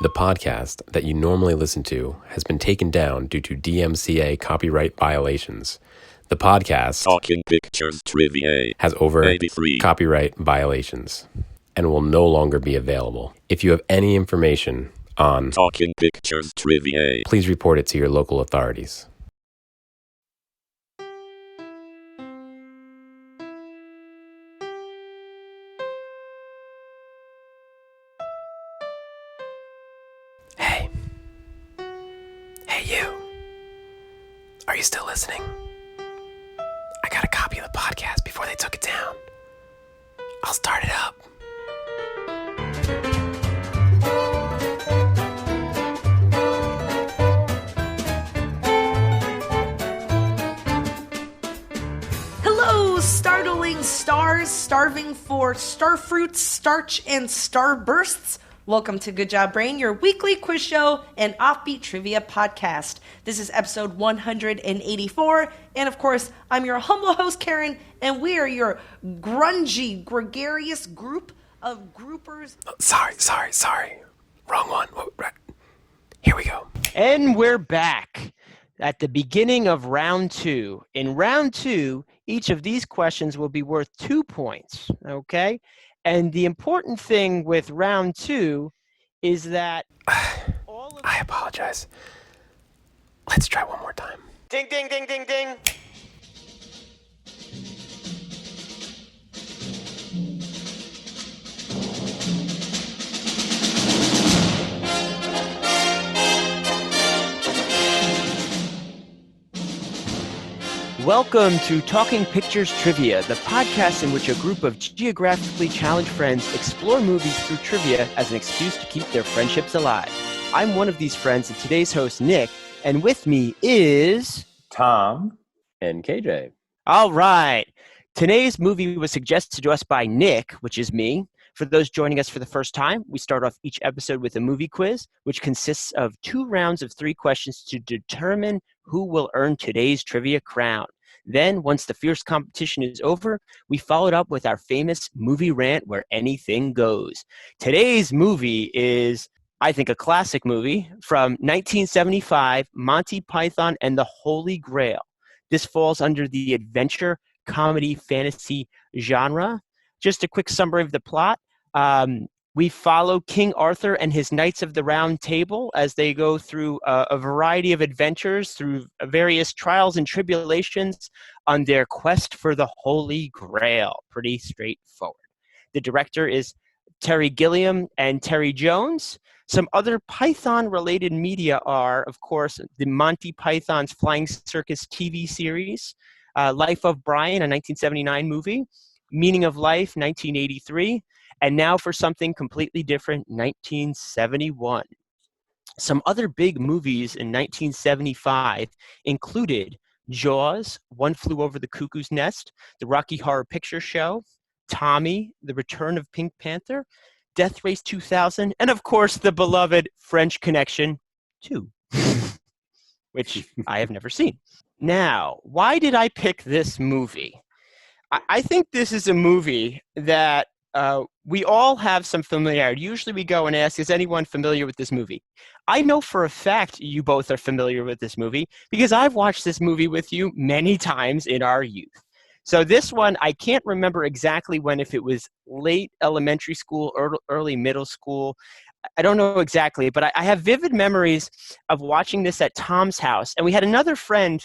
The podcast that you normally listen to has been taken down due to DMCA copyright violations. The podcast Talking Pictures Trivia has over 83 copyright violations and will no longer be available. If you have any information on Talking Pictures Trivia, please report it to your local authorities. Hey. Hey, you. Are you still listening? I got a copy of the podcast before they took it down. I'll start it up. Hello, startling stars starving for starfruits, starch, and starbursts. Welcome to Good Job Brain, your weekly quiz show and offbeat trivia podcast. This is episode 184, and of course, I'm your humble host, Karen, and we are your grungy, gregarious group of groupers. Sorry. Wrong one. Here we go. And we're back at the beginning of round two. In round two, each of these questions will be worth 2 points, okay? And the important thing with round two is that I apologize. Let's try one more time. Ding, ding, ding, ding, ding. Welcome to Talking Pictures Trivia, the podcast in which a group of geographically challenged friends explore movies through trivia as an excuse to keep their friendships alive. I'm one of these friends, and today's host, Nick, and with me is... Tom. And KJ. All right. Today's movie was suggested to us by Nick, which is me. For those joining us for the first time, we start off each episode with a movie quiz, which consists of 2 rounds of 3 questions to determine who will earn today's trivia crown. Then, once the fierce competition is over, we follow it up with our famous movie rant where anything goes. Today's movie is, I think, a classic movie from 1975, Monty Python and the Holy Grail. This falls under the adventure, comedy, fantasy genre. Just a quick summary of the plot. We follow King Arthur and his Knights of the Round Table as they go through a variety of adventures through various trials and tribulations on their quest for the Holy Grail. Pretty straightforward. The director is Terry Gilliam and Terry Jones. Some other Python-related media are, of course, the Monty Python's Flying Circus TV series, Life of Brian, a 1979 movie, Meaning of Life, 1983, and now for something completely different, 1971. Some other big movies in 1975 included Jaws, One Flew Over the Cuckoo's Nest, The Rocky Horror Picture Show, Tommy, The Return of Pink Panther, Death Race 2000, and of course the beloved French Connection 2, which I have never seen. Now, why did I pick this movie? I think this is a movie that we all have some familiarity. Usually we go and ask, is anyone familiar with this movie? I know for a fact you both are familiar with this movie because I've watched this movie with you many times in our youth. So this one, I can't remember exactly when, if it was late elementary school or early middle school. I don't know exactly, but I have vivid memories of watching this at Tom's house. And we had another friend,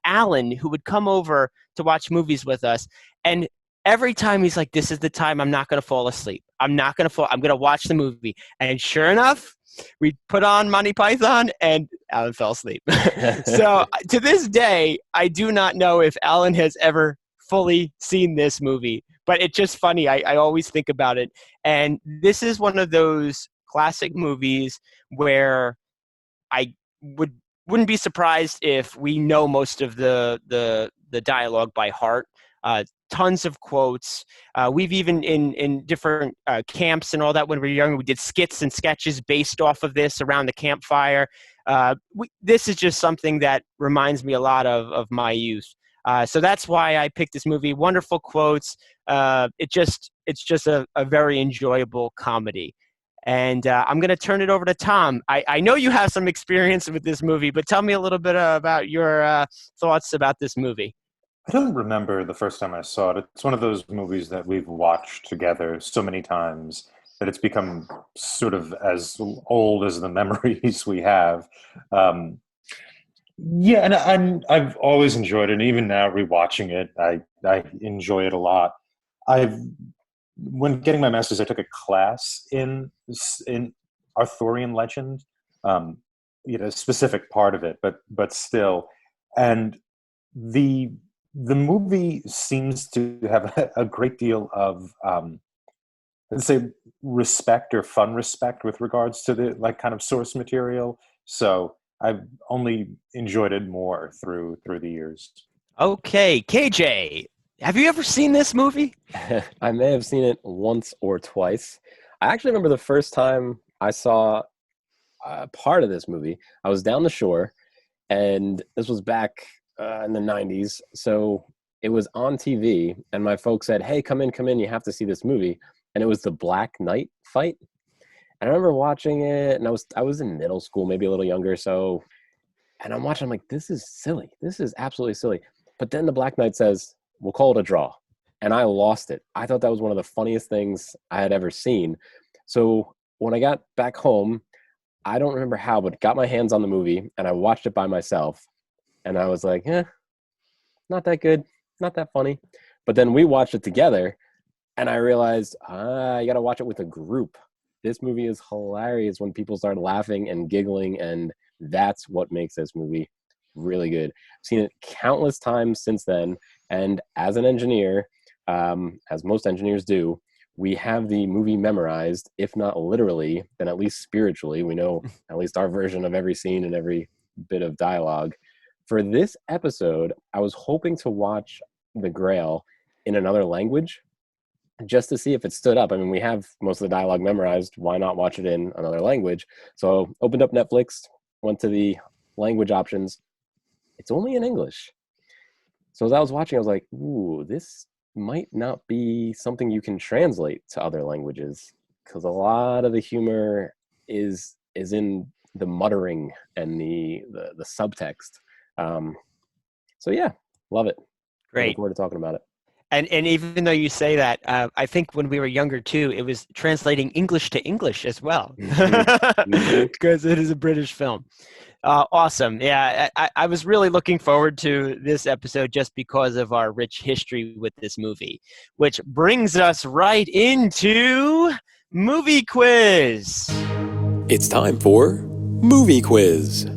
Alan, who would come over to watch movies with us. And every time he's like, this is the time I'm not going to fall asleep. I'm going to watch the movie. And sure enough, we put on Monty Python and Alan fell asleep. So to this day, I do not know if Alan has ever fully seen this movie, but it's just funny. I always think about it. And this is one of those classic movies where I wouldn't be surprised if we know most of the dialogue by heart. Tons of quotes. We've even in different camps and all that when we were younger, we did skits and sketches based off of this around the campfire. This is just something that reminds me a lot of my youth. So that's why I picked this movie. Wonderful quotes. It's just a very enjoyable comedy. And I'm going to turn it over to Tom. I know you have some experience with this movie, but tell me a little bit about your thoughts about this movie. I don't remember the first time I saw it. It's one of those movies that we've watched together so many times that it's become sort of as old as the memories we have. Yeah, and I've always enjoyed it. And even now, rewatching it, I enjoy it a lot. When getting my master's, I took a class in Arthurian legend, a specific part of it, but still, and the movie seems to have a great deal of let's say respect or fun respect with regards to the kind of source material. So I've only enjoyed it more through the years. Okay, KJ, have you ever seen this movie? I may have seen it once or twice. I actually remember the first time I saw part of this movie. I was down the shore, and this was back in the 90s. So it was on TV, and my folks said, hey, come in, you have to see this movie. And it was the Black Knight fight. And I remember watching it, and I was in middle school, maybe a little younger. So, and I'm watching, I'm like, this is silly. This is absolutely silly. But then the Black Knight says, we'll call it a draw. And I lost it. I thought that was one of the funniest things I had ever seen. So when I got back home, I don't remember how, but got my hands on the movie, and I watched it by myself. And I was like, not that good, not that funny. But then we watched it together, and I realized, you got to watch it with a group. This movie is hilarious when people start laughing and giggling, and that's what makes this movie really good. I've seen it countless times since then, and as an engineer, as most engineers do, we have the movie memorized, if not literally, then at least spiritually. We know at least our version of every scene and every bit of dialogue. For this episode, I was hoping to watch The Grail in another language, just to see if it stood up. I mean, we have most of the dialogue memorized. Why not watch it in another language? So opened up Netflix, went to the language options. It's only in English. So as I was watching, I was like, ooh, this might not be something you can translate to other languages, because a lot of the humor is in the muttering and the subtext. So yeah, love it. Great. Looking forward to talking about it. And even though you say that, I think when we were younger too, it was translating English to English as well, because it is a British film. Awesome. Yeah, I was really looking forward to this episode just because of our rich history with this movie, which brings us right into Movie Quiz. It's time for Movie Quiz.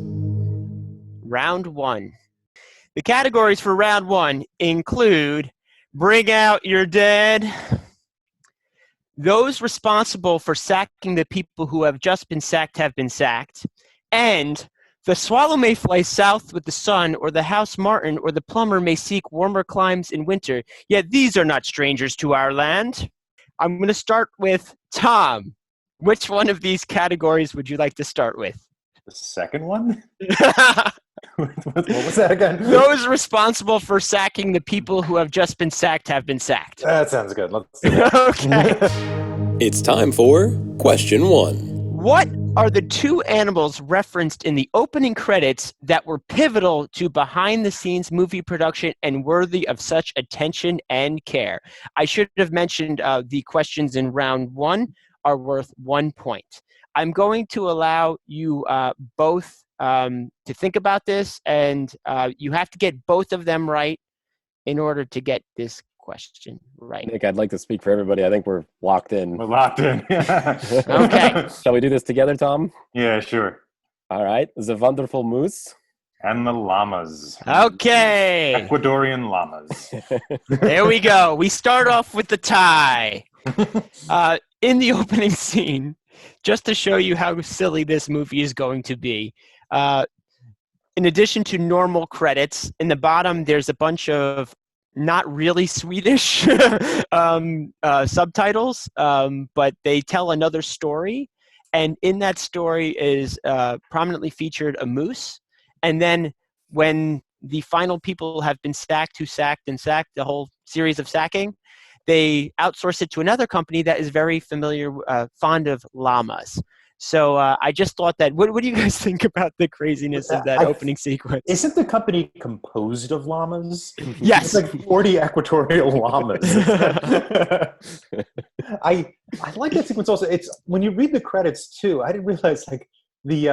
Round one. The categories for round one include Bring Out Your Dead, Those Responsible for Sacking the People Who Have Just Been Sacked Have Been Sacked, and The Swallow May Fly South with the Sun, or the House Martin or the Plumber may seek warmer climes in winter, yet these are not strangers to our land. I'm going to start with Tom. Which one of these categories would you like to start with? The second one? What was that again? Those responsible for sacking the people who have just been sacked have been sacked. That sounds good. Let's do that. Okay. It's time for question one. What are the two animals referenced in the opening credits that were pivotal to behind-the-scenes movie production and worthy of such attention and care? I should have mentioned the questions in round one are worth 1 point. I'm going to allow you both to think about this, and you have to get both of them right in order to get this question right. Nick, I'd like to speak for everybody. I think we're locked in. We're locked in. Okay. Shall we do this together, Tom? Yeah, sure. All right. The wonderful moose. And the llamas. Okay. Ecuadorian llamas. There we go. We start off with the tie. In the opening scene, just to show you how silly this movie is going to be, in addition to normal credits, in the bottom there's a bunch of not really Swedish subtitles, but they tell another story. And in that story is prominently featured a moose. And then when the final people have been sacked, who sacked and sacked, the whole series of sacking, they outsource it to another company that is very familiar, fond of llamas. So I just thought that. What do you guys think about the craziness of that opening sequence? Isn't the company composed of llamas? Yes. It's like 40 equatorial llamas. I like that sequence also. It's when you read the credits too. I didn't realize like the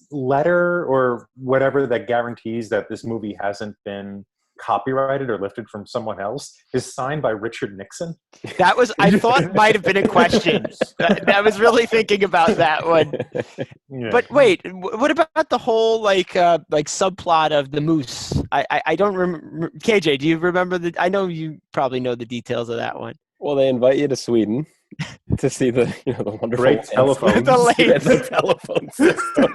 letter or whatever that guarantees that this movie hasn't been copyrighted or lifted from someone else is signed by Richard Nixon. That was, I thought, might have been a question. I was really thinking about that one. Yeah. But wait, what about the whole like subplot of the moose? I don't remember. KJ, do you remember I know you probably know the details of that one. Well, they invite you to Sweden to see the wonderful Great telephone. the telephone system.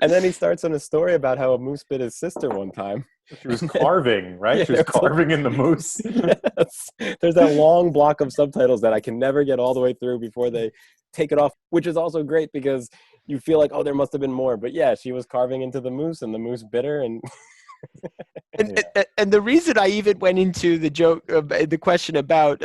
And then he starts on a story about how a moose bit his sister one time. She was carving, right? Yeah, She was carving in the moose. Yes. There's that long block of subtitles that I can never get all the way through before they take it off, which is also great because you feel like, oh, there must have been more. But yeah, she was carving into the moose and the moose bit her. And and the reason I even went into the joke, the question about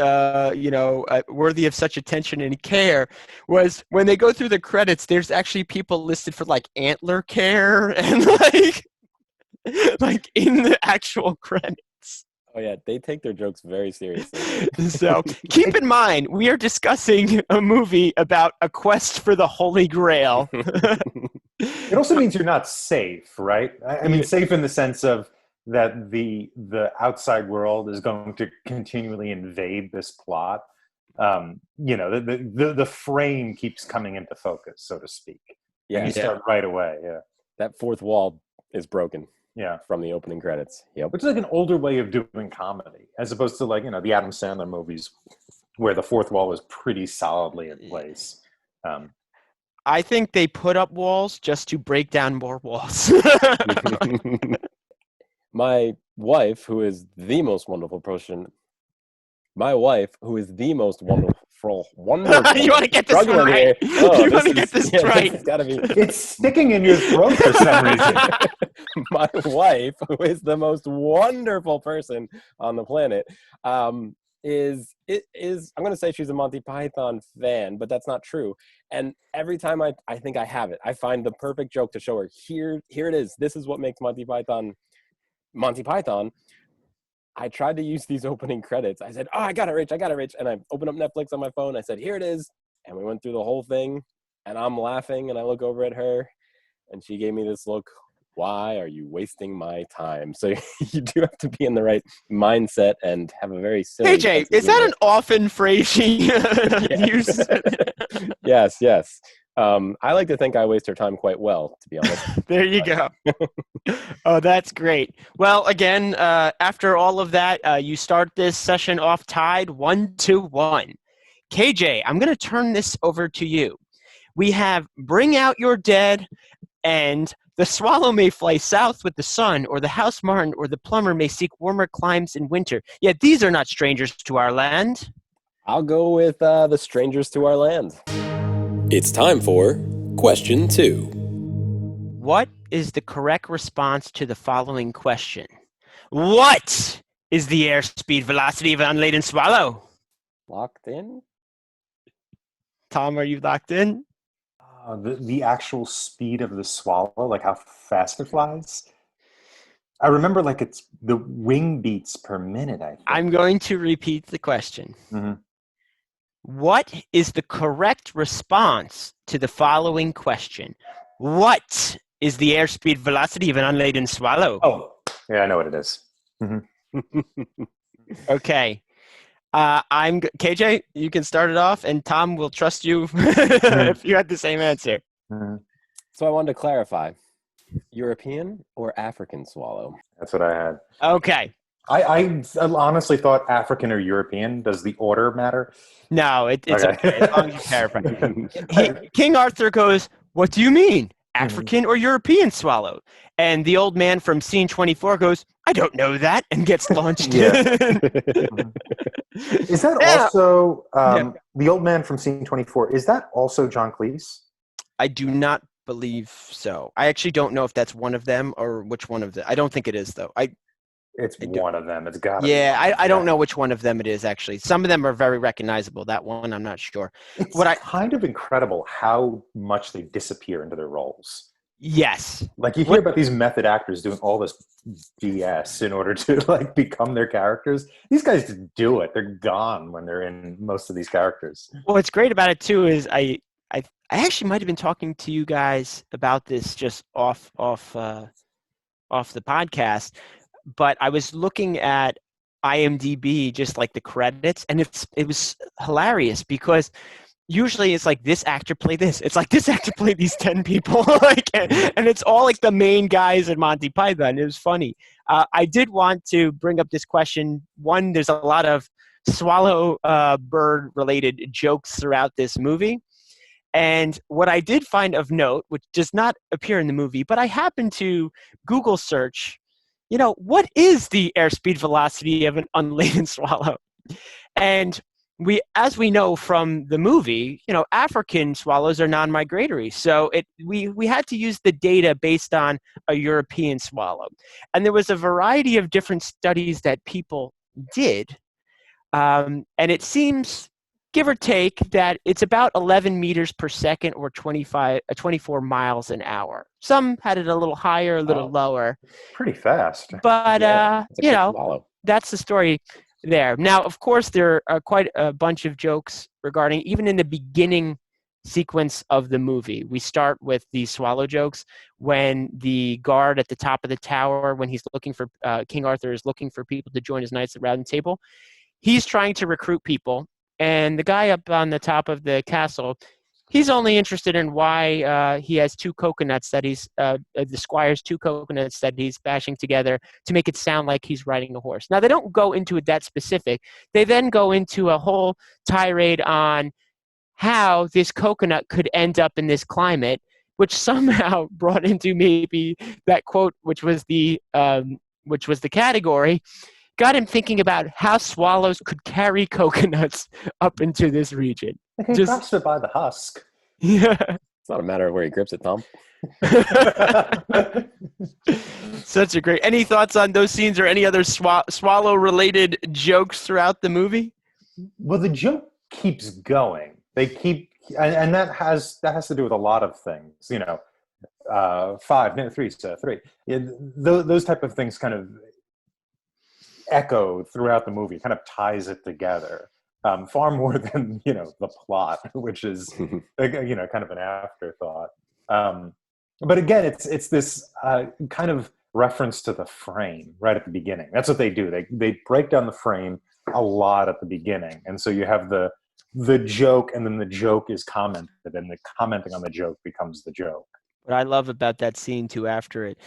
worthy of such attention and care, was when they go through the credits. There's actually people listed for like antler care and like in the actual credits. Oh yeah, they take their jokes very seriously. So keep in mind, we are discussing a movie about a quest for the Holy Grail. It also means you're not safe, right? I mean, safe in the sense of that the outside world is going to continually invade this plot. The frame keeps coming into focus, so to speak. Yeah, and you start right away. Yeah, that fourth wall is broken. Yeah, from the opening credits. Yep. Which is like an older way of doing comedy, as opposed to like the Adam Sandler movies, where the fourth wall is pretty solidly in place. I think they put up walls just to break down more walls. My wife, who is the most wonderful person. My wife, who is the most wonderful. You want to get this right? Oh, you want to get this right? It's gotta be. It's sticking in your throat for some reason. My wife, who is the most wonderful person on the planet, is I'm going to say she's a Monty Python fan, but that's not true. And every time I think I have it, I find the perfect joke to show her. Here it is. This is what makes Monty Python. I tried to use these opening credits. I said, oh, I got it, Rich. And I opened up Netflix on my phone. I said, here it is. And we went through the whole thing. And I'm laughing. And I look over at her. And she gave me this look. Why are you wasting my time? So you do have to be in the right mindset and have a very silly... AJ, is that an often phrase she uses? Yes. I like to think I waste her time quite well, to be honest. There you go. Oh, that's great. Well, again, after all of that, you start this session off tied 1-1. KJ, I'm going to turn this over to you. We have Bring Out Your Dead and The Swallow May Fly South with the Sun, or the House Martin or the Plumber may seek warmer climes in winter. Yet these are not strangers to our land. I'll go with The Strangers to Our Land. It's time for question 2. What is the correct response to the following question? What is the airspeed velocity of an unladen swallow? Locked in? Tom, are you locked in? The actual speed of the swallow, like how fast it flies. I remember like it's the wing beats per minute, I think. I'm going to repeat the question. Mm-hmm. What is the correct response to the following question? What is the airspeed velocity of an unladen swallow? Oh, yeah, I know what it is. Mm-hmm. Okay. KJ, you can start it off, and Tom will trust you if you had the same answer. Mm-hmm. So I wanted to clarify. European or African swallow? That's what I had. Okay. I honestly thought African or European. Does the order matter? No, it's okay. As long as you clarify. King Arthur goes, what do you mean? African or European swallow? And the old man from scene 24 goes, I don't know that, and gets launched. Yeah. Is that also the old man from scene 24? Is that also John Cleese? I do not believe so. I actually don't know if that's one of them or which one of them. I don't think it is, though. It's I do- one of them. It's got to be. Yeah, One of them. I don't know which one of them it is, actually. Some of them are very recognizable. That one, I'm not sure. It's What I kind of incredible how much they disappear into their roles. Yes. Like you hear What about these method actors doing all this BS in order to like become their characters. These guys just do it. They're gone when they're in most of these characters. What's great about it too is I actually might have been talking to you guys about this just off the podcast, but I was looking at IMDb, just like the credits, and it was hilarious because usually it's like this actor played this. It's like this actor played these 10 people, like, and it's all like the main guys in Monty Python. It was funny. I did want to bring up this question. One, there's a lot of swallow bird related jokes throughout this movie. And what I did find of note, which does not appear in the movie, but I happened to Google search, what is the airspeed velocity of an unladen swallow? And as we know from the movie, African swallows are non-migratory. So we had to use the data based on a European swallow. And there was a variety of different studies that people did. And it seems, give or take, that it's about 11 meters per second or 24 miles an hour. Some had it a little higher, a little lower. Pretty fast. But, It's a quick swallow. that's the story there. Now, of course, there are quite a bunch of jokes regarding, even in the beginning sequence of the movie. We start with the swallow jokes when the guard at the top of the tower, when he's looking for, King Arthur is looking for people to join his knights at the round table. He's trying to recruit people. And the guy up on the top of the castle, he's only interested in why he has two coconuts that the squire's two coconuts that he's bashing together to make it sound like he's riding a horse. Now, they don't go into it that specific. They then go into a whole tirade on how this coconut could end up in this climate, which somehow brought into maybe that quote, which was the category, got him thinking about how swallows could carry coconuts up into this region. He grasps it by the husk. Yeah. It's not a matter of where he grips it, Tom. Such a great. Any thoughts on those scenes or any other swallow-related jokes throughout the movie? Well, the joke keeps going. They keep, and that has to do with a lot of things. 5, no, 3, 3. Yeah, those type of things kind of echo throughout the movie, kind of ties it together far more than the plot, which is kind of an afterthought. But again, it's this kind of reference to the frame right at the beginning. That's what they do. They break down the frame a lot at the beginning, and so you have the joke, and then the joke is commented, and the commenting on the joke becomes the joke. What I love about that scene, too, after it,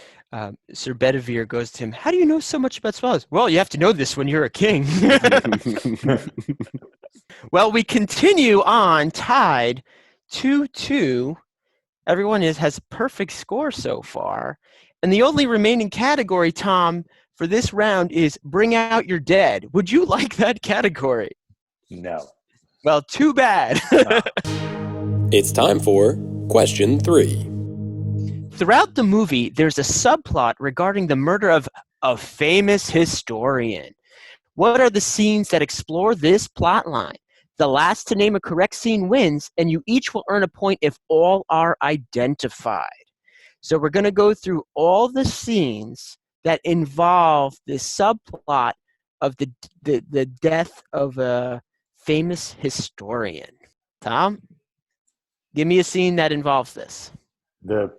Sir Bedivere goes to him, how do you know so much about swallows? Well, you have to know this when you're a king. Well, we continue on, tied 2-2. Everyone has a perfect score so far. And the only remaining category, Tom, for this round is Bring Out Your Dead. Would you like that category? No. Well, too bad. It's time for question 3. Throughout the movie, there's a subplot regarding the murder of a famous historian. What are the scenes that explore this plot line? The last to name a correct scene wins, and you each will earn a point if all are identified. So we're going to go through all the scenes that involve the subplot of the death of a famous historian. Tom, give me a scene that involves this. The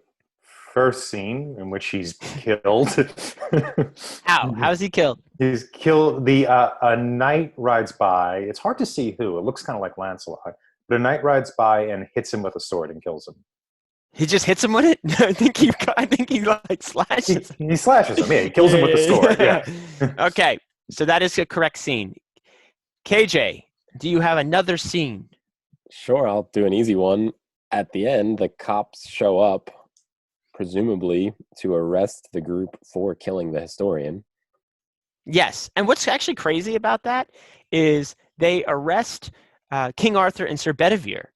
first scene in which he's killed. How? How is he killed? He's killed. A knight rides by. It's hard to see who. It looks kind of like Lancelot. But a knight rides by and hits him with a sword and kills him. He just hits him with it? I think he like slashes him. He slashes him. Yeah, he kills him with the sword. Yeah. Okay, so that is a correct scene. KJ, do you have another scene? Sure, I'll do an easy one. At the end, the cops show up, presumably to arrest the group for killing the historian. Yes, and what's actually crazy about that is they arrest King Arthur and Sir Bedivere.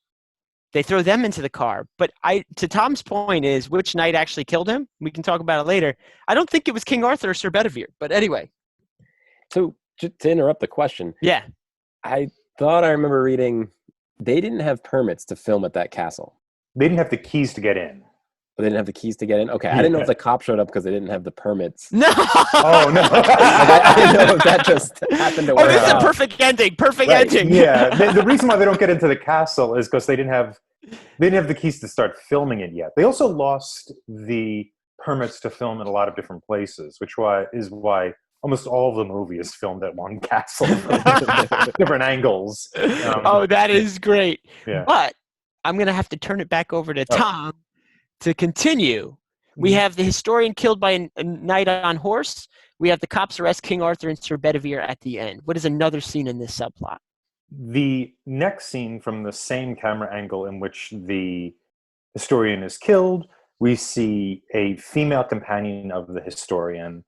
They throw them into the car. But to Tom's point is, which knight actually killed him? We can talk about it later. I don't think it was King Arthur or Sir Bedivere. But anyway, So to interrupt the question, Yeah. I thought I remember reading they didn't have permits to film at that castle. They didn't have the keys to get in. But they didn't have the keys to get in. Okay, I didn't know if the cop showed up because they didn't have the permits. No. Oh no! I didn't know if that just happened to work Oh, this is a out. perfect ending. Perfect Right. ending. Yeah, the reason why they don't get into the castle is because they didn't have the keys to start filming it yet. They also lost the permits to film in a lot of different places, which is why almost all of the movie is filmed at one castle from different angles. Oh, that is great. Yeah. But I'm going to have to turn it back over to Tom to continue. We have the historian killed by a knight on horse. We have the cops arrest King Arthur and Sir Bedivere at the end. What is another scene in this subplot? The next scene from the same camera angle in which the historian is killed, we see a female companion of the historian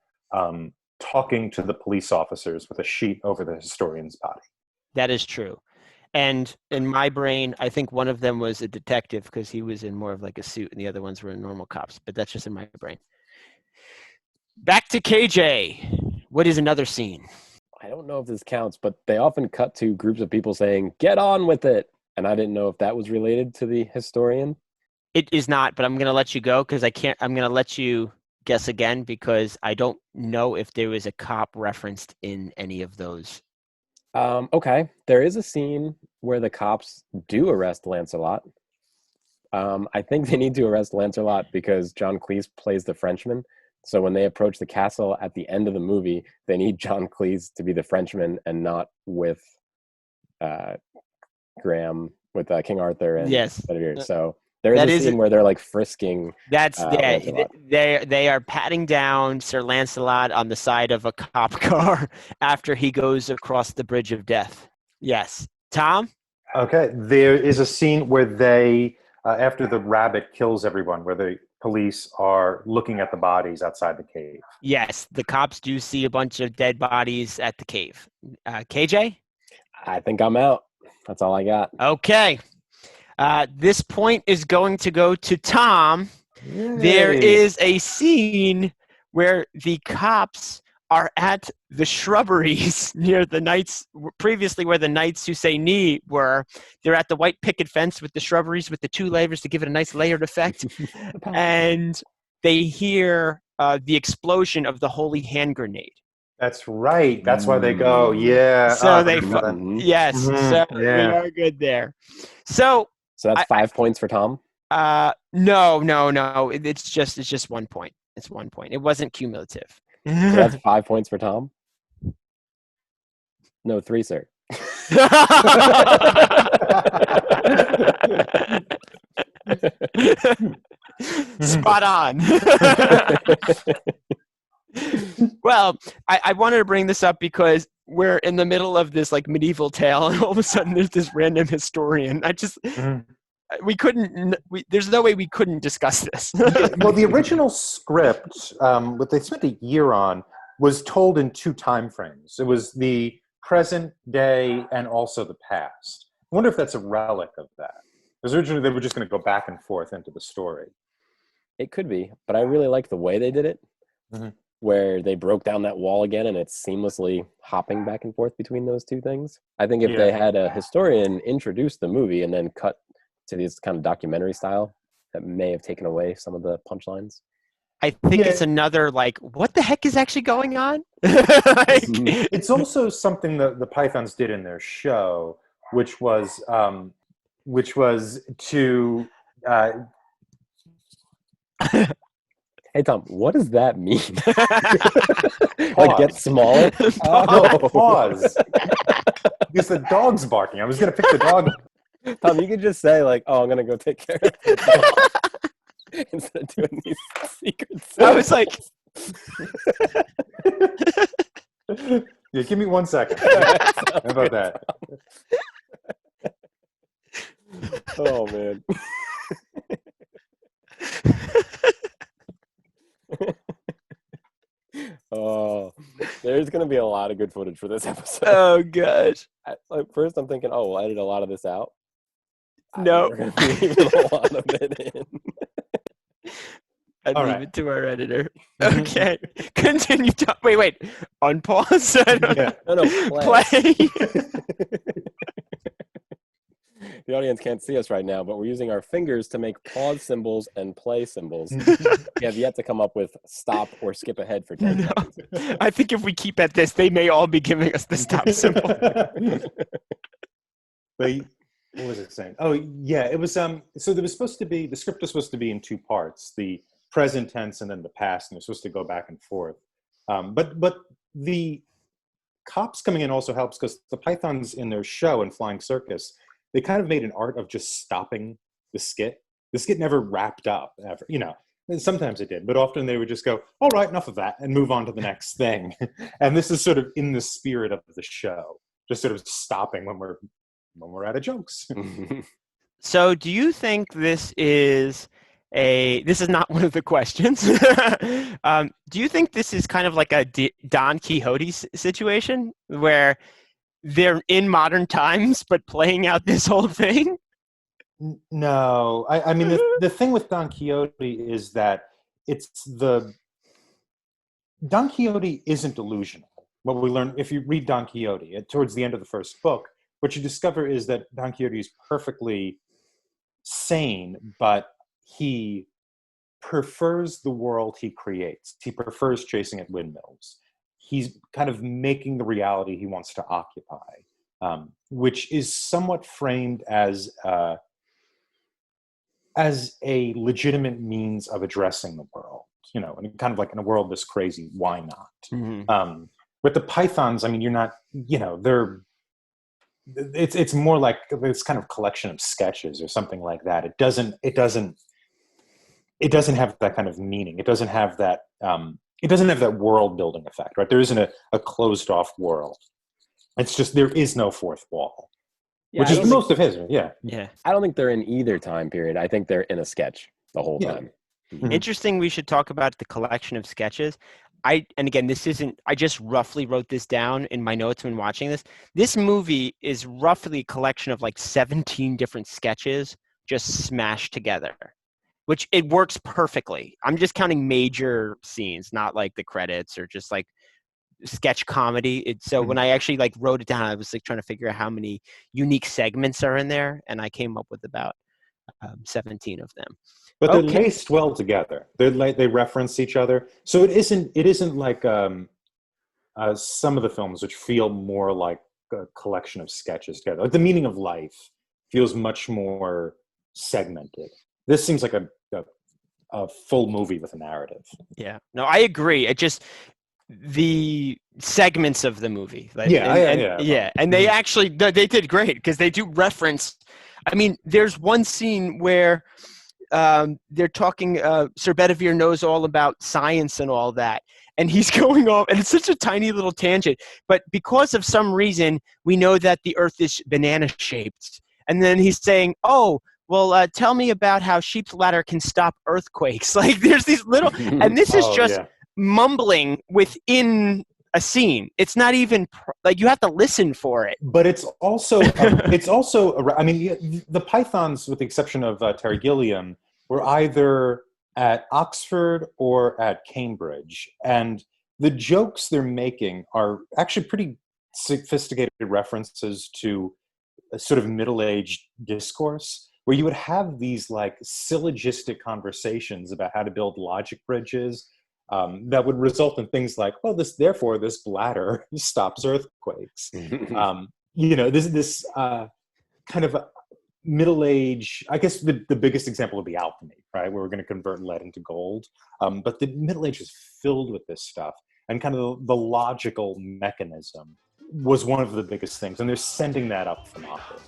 talking to the police officers with a sheet over the historian's body. That is true. And in my brain, I think one of them was a detective because he was in more of like a suit and the other ones were normal cops. But that's just in my brain. Back to KJ. What is another scene? I don't know if this counts, but they often cut to groups of people saying, "Get on with it." And I didn't know if that was related to the historian. It is not, but I'm going to let you go because I'm going to let you guess again because I don't know if there was a cop referenced in any of those. Okay, there is a scene where the cops do arrest Lancelot. I think they need to arrest Lancelot because John Cleese plays the Frenchman. So when they approach the castle at the end of the movie, they need John Cleese to be the Frenchman and not with Graham, with King Arthur and Bedivere. So there is a scene where they're like frisking. They are patting down Sir Lancelot on the side of a cop car after he goes across the bridge of death. Yes, Tom. Okay, there is a scene where they, after the rabbit kills everyone, where the police are looking at the bodies outside the cave. Yes, the cops do see a bunch of dead bodies at the cave. KJ? I think I'm out. That's all I got. Okay. This point is going to go to Tom. Yay. There is a scene where the cops are at the shrubberies near the knights, previously where the knights who say knee were. They're at the white picket fence with the shrubberies with the two layers to give it a nice layered effect. And they hear the explosion of the holy hand grenade. That's right. That's why they go. Yeah. So yes. So we are good there. So that's 5 points for Tom. No. It's just 1 point. It's 1 point. It wasn't cumulative. So that's 5 points for Tom. No, 3, sir. Spot on. Well, I wanted to bring this up because we're in the middle of this like medieval tale, and all of a sudden there's this random historian. There's no way we couldn't discuss this. Well, the original script, what they spent a year on, was told in 2 time frames. It was the present day and also the past. I wonder if that's a relic of that. Because originally they were just going to go back and forth into the story. It could be, but I really like the way they did it, where they broke down that wall again and it's seamlessly hopping back and forth between those two things. I think if they had a historian introduce the movie and then cut to this kind of documentary style, that may have taken away some of the punchlines. I think it's another like, what the heck is actually going on? It's also something that the Pythons did in their show, which was to. Hey Tom, what does that mean? Like get smaller? No, pause. Because the dog's barking. I was going to pick the dog. Tom, you could just say like, "Oh, I'm going to go take care of it." Instead of doing these secrets. I was like, yeah, give me 1 second. How about that? Oh man. Oh, there's gonna be a lot of good footage for this episode. oh gosh. First, I'm thinking, oh, we'll edit a lot of this out. No, We're gonna be leaving a lot of it in. and All leave right. it to our editor. Okay. Continue. Wait. Unpause. No, Play. The audience can't see us right now, but we're using our fingers to make pause symbols and play symbols. We have yet to come up with stop or skip ahead for 10 seconds. I think if we keep at this, they may all be giving us the stop symbol. But what was it saying? Oh, yeah, it was. So there was supposed to be, the script was supposed to be in two parts: the present tense and then the past, and they're supposed to go back and forth. But the cops coming in also helps, because the Pythons in their show in Flying Circus, they kind of made an art of just stopping the skit. The skit never wrapped up ever, Sometimes it did, but often they would just go, all right, enough of that, and move on to the next thing. And this is sort of in the spirit of the show, just sort of stopping when we're out of jokes. So do you think this is not one of the questions. Do you think this is kind of like a Don Quixote situation where they're in modern times but playing out this whole thing? No, I mean the thing with Don Quixote is that Don Quixote isn't delusional. What we learn if you read Don Quixote towards the end of the first book, what you discover is that Don Quixote is perfectly sane, but he prefers the world he creates. He prefers chasing at windmills. He's kind of making the reality he wants to occupy, which is somewhat framed as a legitimate means of addressing the world, and kind of like in a world this crazy, why not? Mm-hmm. With the Pythons, I mean, you're not, it's more like this kind of collection of sketches or something like that. It doesn't have that kind of meaning. It doesn't have that, world building effect, right? There isn't a closed off world. It's just, there is no fourth wall. Yeah, which is most of his, yeah. I don't think they're in either time period. I think they're in a sketch the whole time. Mm-hmm. Interesting. We should talk about the collection of sketches. I just roughly wrote this down in my notes when watching this. This movie is roughly a collection of like 17 different sketches just smashed together, which it works perfectly. I'm just counting major scenes, not like the credits or just like sketch comedy. When I actually like wrote it down, I was like trying to figure out how many unique segments are in there, and I came up with about 17 of them. But they're laced well together. They reference each other, so it isn't like some of the films which feel more like a collection of sketches together. Like The Meaning of Life feels much more segmented. This seems like a full movie with a narrative. Yeah, no, I agree. It just the segments of the movie. And they actually they did great because they do reference. I mean, there's one scene where they're talking. Sir Bedivere knows all about science and all that, and he's going off, and it's such a tiny little tangent. But because of some reason, we know that the Earth is banana shaped, and then he's saying, "Oh, well, tell me about how sheep's ladder can stop earthquakes." Like, there's these little, and this is mumbling within a scene. It's not even like you have to listen for it. But it's also I mean, the Pythons, with the exception of Terry Gilliam, were either at Oxford or at Cambridge, and the jokes they're making are actually pretty sophisticated references to a sort of middle-aged discourse, where you would have these like syllogistic conversations about how to build logic bridges that would result in things like, well, this bladder stops earthquakes. This kind of middle age. I guess the biggest example would be alchemy, right? Where we're going to convert lead into gold. But the Middle Age is filled with this stuff, and kind of the logical mechanism was one of the biggest things, and they're sending that up from office.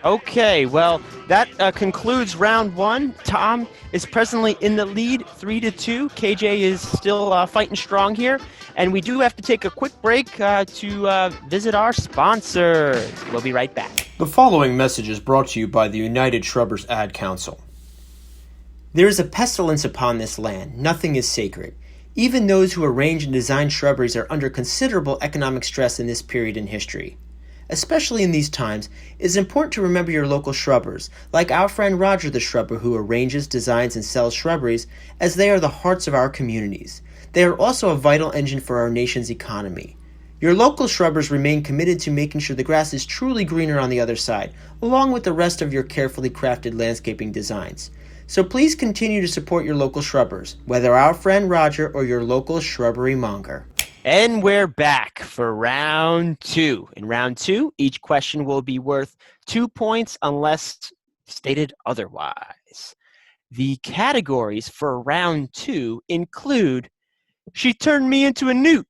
Okay, well, that concludes round one. Tom is presently in the lead, 3-2. KJ is still fighting strong here, and we do have to take a quick break to visit our sponsors. We'll be right back. The following message is brought to you by the United Shrubbers Ad Council. There is a pestilence upon this land. Nothing is sacred. Even those who arrange and design shrubberies are under considerable economic stress in this period in history. Especially in these times, it is important to remember your local shrubbers, like our friend Roger the Shrubber who arranges, designs, and sells shrubberies, as they are the hearts of our communities. They are also a vital engine for our nation's economy. Your local shrubbers remain committed to making sure the grass is truly greener on the other side, along with the rest of your carefully crafted landscaping designs. So please continue to support your local shrubbers, whether our friend Roger or your local shrubbery monger. And we're back for round 2. In round 2, each question will be worth 2 points unless stated otherwise. The categories for round 2 include She Turned Me Into a Newt,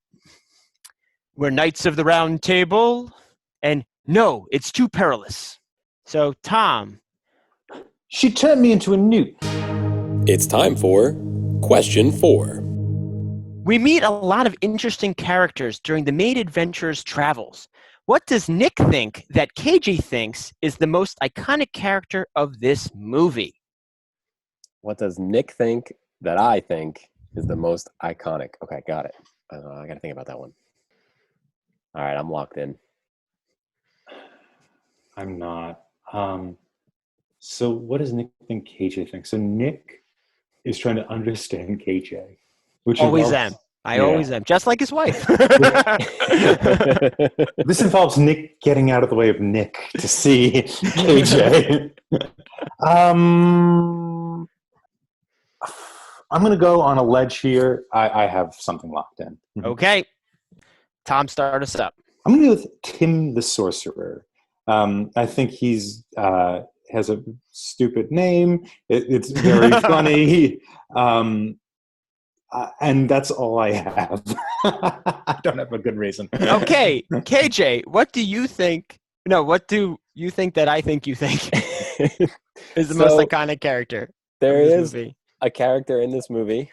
We're Knights of the Round Table, and No, It's Too Perilous. So, Tom. She turned me into a newt. It's time for question 4. We meet a lot of interesting characters during the main adventure's travels. What does Nick think that KJ thinks is the most iconic character of this movie? What does Nick think that I think is the most iconic? Okay, got it. I got to think about that one. All right, I'm locked in. I'm not. So what does Nick think KJ thinks? So Nick is trying to understand KJ. Which Always involves, am. I always am. Just like his wife. This involves Nick getting out of the way of Nick to see KJ. I'm going to go on a ledge here. I have something locked in. Okay. Tom, start us up. I'm going to go with Tim the Sorcerer. I think he's has a stupid name. It's very funny. And that's all I have. I don't have a good reason. Okay, KJ, what do you think? No, what do you think that I think you think is the most iconic character? There of this is movie? a character in this movie.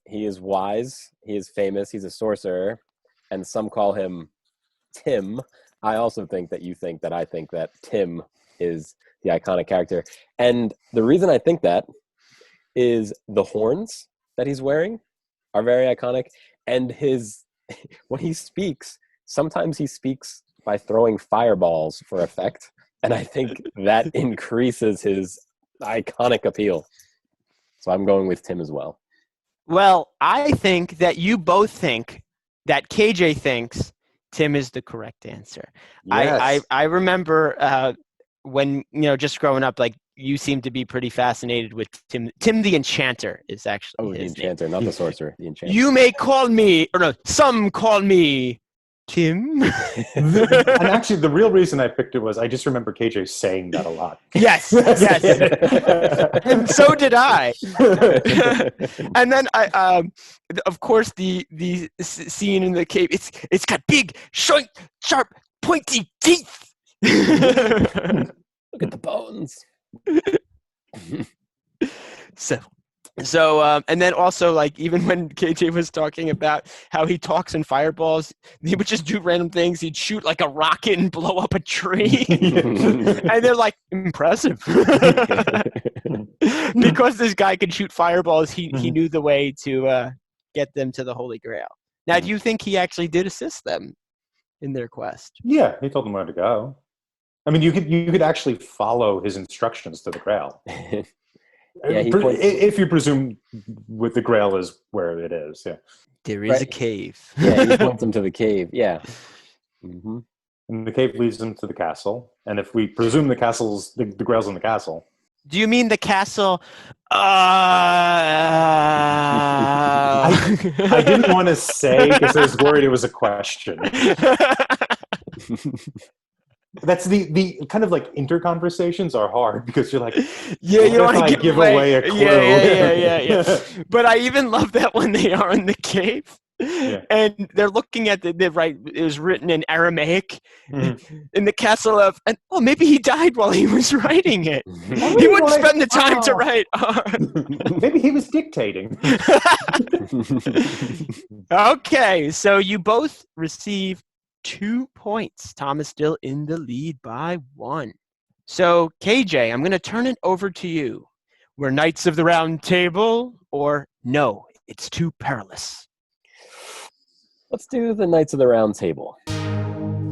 He is wise. He is famous. He's a sorcerer. And some call him Tim. I also think that you think that I think that Tim is the iconic character. And the reason I think that is the horns that he's wearing are very iconic. And when he speaks, sometimes he speaks by throwing fireballs for effect. And I think that increases his iconic appeal. So I'm going with Tim as well. Well, I think that you both think that KJ thinks Tim is the correct answer. Yes. I remember when, just growing up, like, you seem to be pretty fascinated with Tim. Tim the Enchanter is actually his the Enchanter, name. not the Sorcerer. The Enchanter. You may call me, or no, some call me Tim. And actually, the real reason I picked it was I just remember KJ saying that a lot. Yes. And so did I. And then of course, the scene in the cave. It's got big, sharp, pointy teeth. Look at the bones. So, and then also, like, even when KJ was talking about how he talks in fireballs, he would just do random things. He'd shoot like a rocket and blow up a tree. And they're like, impressive. Because this guy could shoot fireballs, he knew the way to get them to the Holy Grail. Now, do you think he actually did assist them in their quest? Yeah, he told them where to go. I mean, you could actually follow his instructions to the Grail. Yeah, if you presume with the Grail is where it is, yeah. There is a cave. Yeah, he points them to the cave. Yeah. Mm-hmm. And the cave leads them to the castle. And if we presume the Grail's in the castle. Do you mean the castle? I didn't want to say because I was worried it was a question. That's the kind of like interconversations are hard because you're like, yeah, you don't want to give away a clue. Yeah. But I even love that when they are in the cave and they're looking at the right. It was written in Aramaic in the castle of, and maybe he died while he was writing it. He wouldn't spend the time to write. Maybe he was dictating. Okay, so you both receive 2 points. Tom is still in the lead by 1. So, KJ, I'm going to turn it over to you. We're Knights of the Round Table, or no, it's too perilous. Let's do the Knights of the Round Table.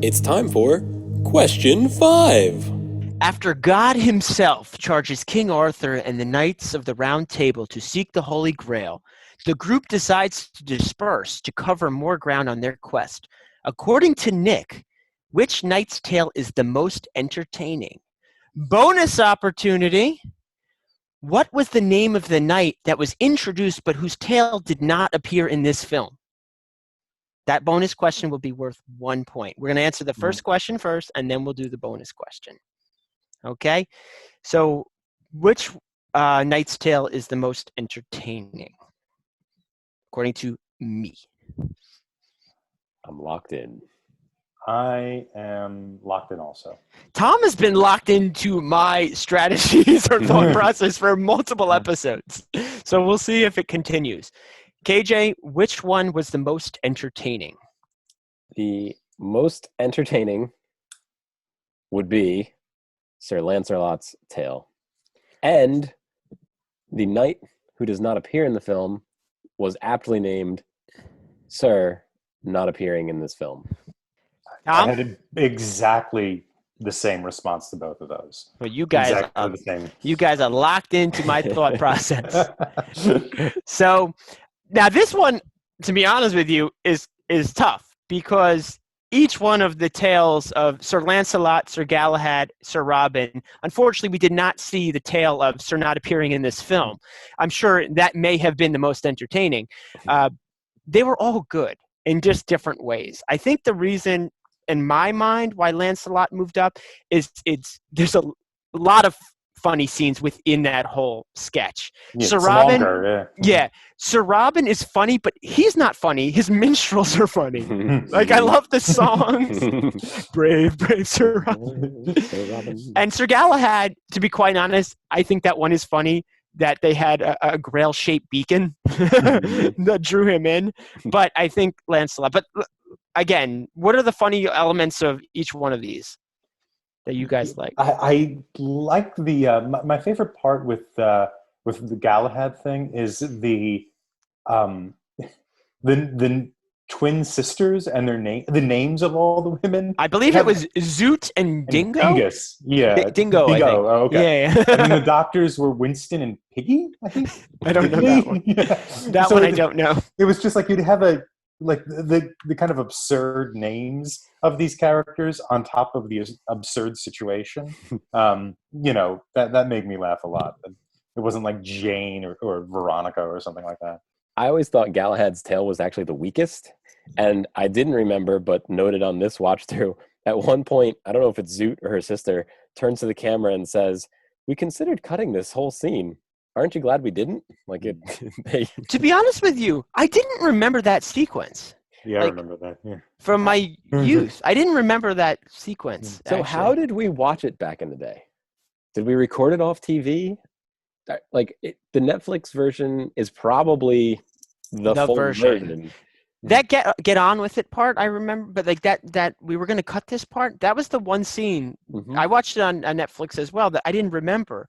It's time for question 5. After God himself charges King Arthur and the Knights of the Round Table to seek the Holy Grail, the group decides to disperse to cover more ground on their quest. According to Nick, which knight's tale is the most entertaining? Bonus opportunity. What was the name of the knight that was introduced but whose tale did not appear in this film? That bonus question will be worth 1 point. We're going to answer the first question first, and then we'll do the bonus question. Okay? So which knight's tale is the most entertaining? According to me. I'm locked in. I am locked in also. Tom has been locked into my strategies or thought process for multiple episodes. So we'll see if it continues. KJ, which one was the most entertaining? The most entertaining would be Sir Lancelot's tale. And the knight who does not appear in the film was aptly named Sir, not appearing in this film. Tom? I had exactly the same response to both of those. Well, you guys, Exactly the same. you guys are locked into my thought process. So now this one, to be honest with you, is tough because each one of the tales of Sir Lancelot, Sir Galahad, Sir Robin, unfortunately, we did not see the tale of Sir not appearing in this film. I'm sure that may have been the most entertaining. They were all good in just different ways. I think the reason, in my mind, why Lancelot moved up is there's a lot of funny scenes within that whole sketch. Yeah, Sir it's Robin, longer, yeah, Sir Robin is funny, but he's not funny. His minstrels are funny. Like I love the songs. Brave, brave Sir Robin. And Sir Galahad, to be quite honest, I think that one is funny. That they had a grail-shaped beacon that drew him in. But I think Lancelot. But again, what are the funny elements of each one of these that you guys like? I like the my favorite part with the Galahad thing is the twin sisters and the names of all the women. I believe it was Zoot and Dingo. Dingus, yeah, Dingo. I think. Oh, okay. Yeah. And then the doctors were Winston and Piggy. I think. I don't know that one. Yeah. That So one I don't know. It was just like you'd have the kind of absurd names of these characters on top of the absurd situation. That made me laugh a lot. It wasn't like Jane or Veronica or something like that. I always thought Galahad's tale was actually the weakest, and I didn't remember, but noted on this watch through, at one point, I don't know if it's Zoot or her sister, turns to the camera and says, "We considered cutting this whole scene. Aren't you glad we didn't?" Like it. To be honest with you, I didn't remember that sequence. Yeah, I remember that. Yeah. From my youth, I didn't remember that sequence. So how did we watch it back in the day? Did we record it off TV? The Netflix version is probably the full version. That get on with it part I remember, but like that we were going to cut this part. That was the one scene I watched it on Netflix as well that I didn't remember.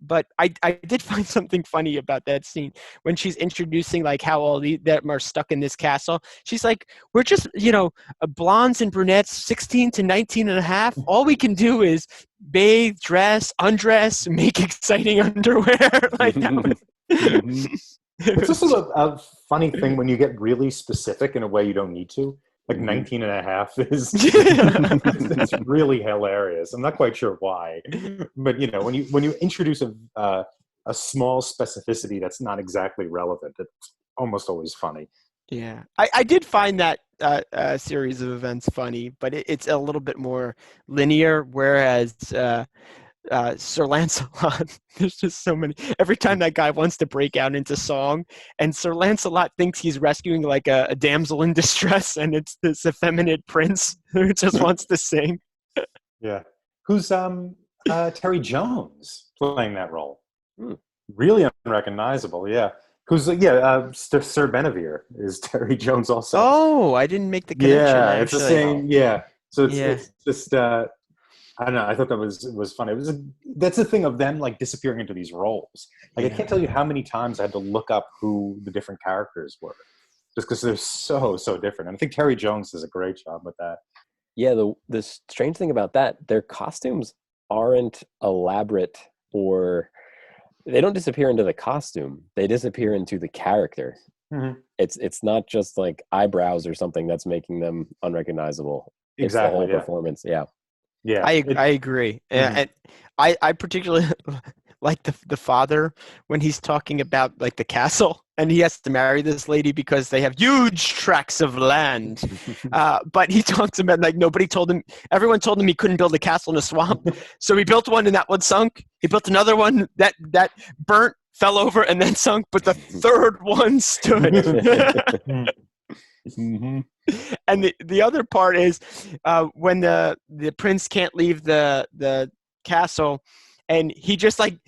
But I did find something funny about that scene when she's introducing like how all them are stuck in this castle. She's like, we're just, blondes and brunettes, 16 to 19 and a half. All we can do is bathe, dress, undress, make exciting underwear. Like that was, It's also a funny thing when you get really specific in a way you don't need to. Like 19 and a half is it's really hilarious. I'm not quite sure why, but when you introduce a small specificity that's not exactly relevant, it's almost always funny. Yeah, I did find that series of events funny, but it's a little bit more linear. Whereas Sir Lancelot, there's just so many. Every time that guy wants to break out into song, and Sir Lancelot thinks he's rescuing like a damsel in distress, and it's this effeminate prince who just wants to sing. Yeah, who's Terry Jones playing that role? Really unrecognizable. Yeah, who's Sir Benevere is Terry Jones also. Oh, I didn't make the connection. Yeah, it's the same. Yeah, so it's just. I don't know. I thought that was funny. That's the thing of them like disappearing into these roles. Like I can't tell you how many times I had to look up who the different characters were, just because they're so different. And I think Terry Jones does a great job with that. Yeah, the strange thing about that, their costumes aren't elaborate, or they don't disappear into the costume. They disappear into the character. Mhm. It's not just like eyebrows or something that's making them unrecognizable. It's the Exactly. whole Yeah. performance. Yeah. Yeah. I agree. And I particularly like the father when he's talking about like the castle, and he has to marry this lady because they have huge tracts of land. But he talks about like nobody told him. Everyone told him he couldn't build a castle in a swamp, so he built one and that one sunk. He built another one that burnt, fell over, and then sunk. But the third one stood. Mhm. And the other part is when the prince can't leave the castle, and he just like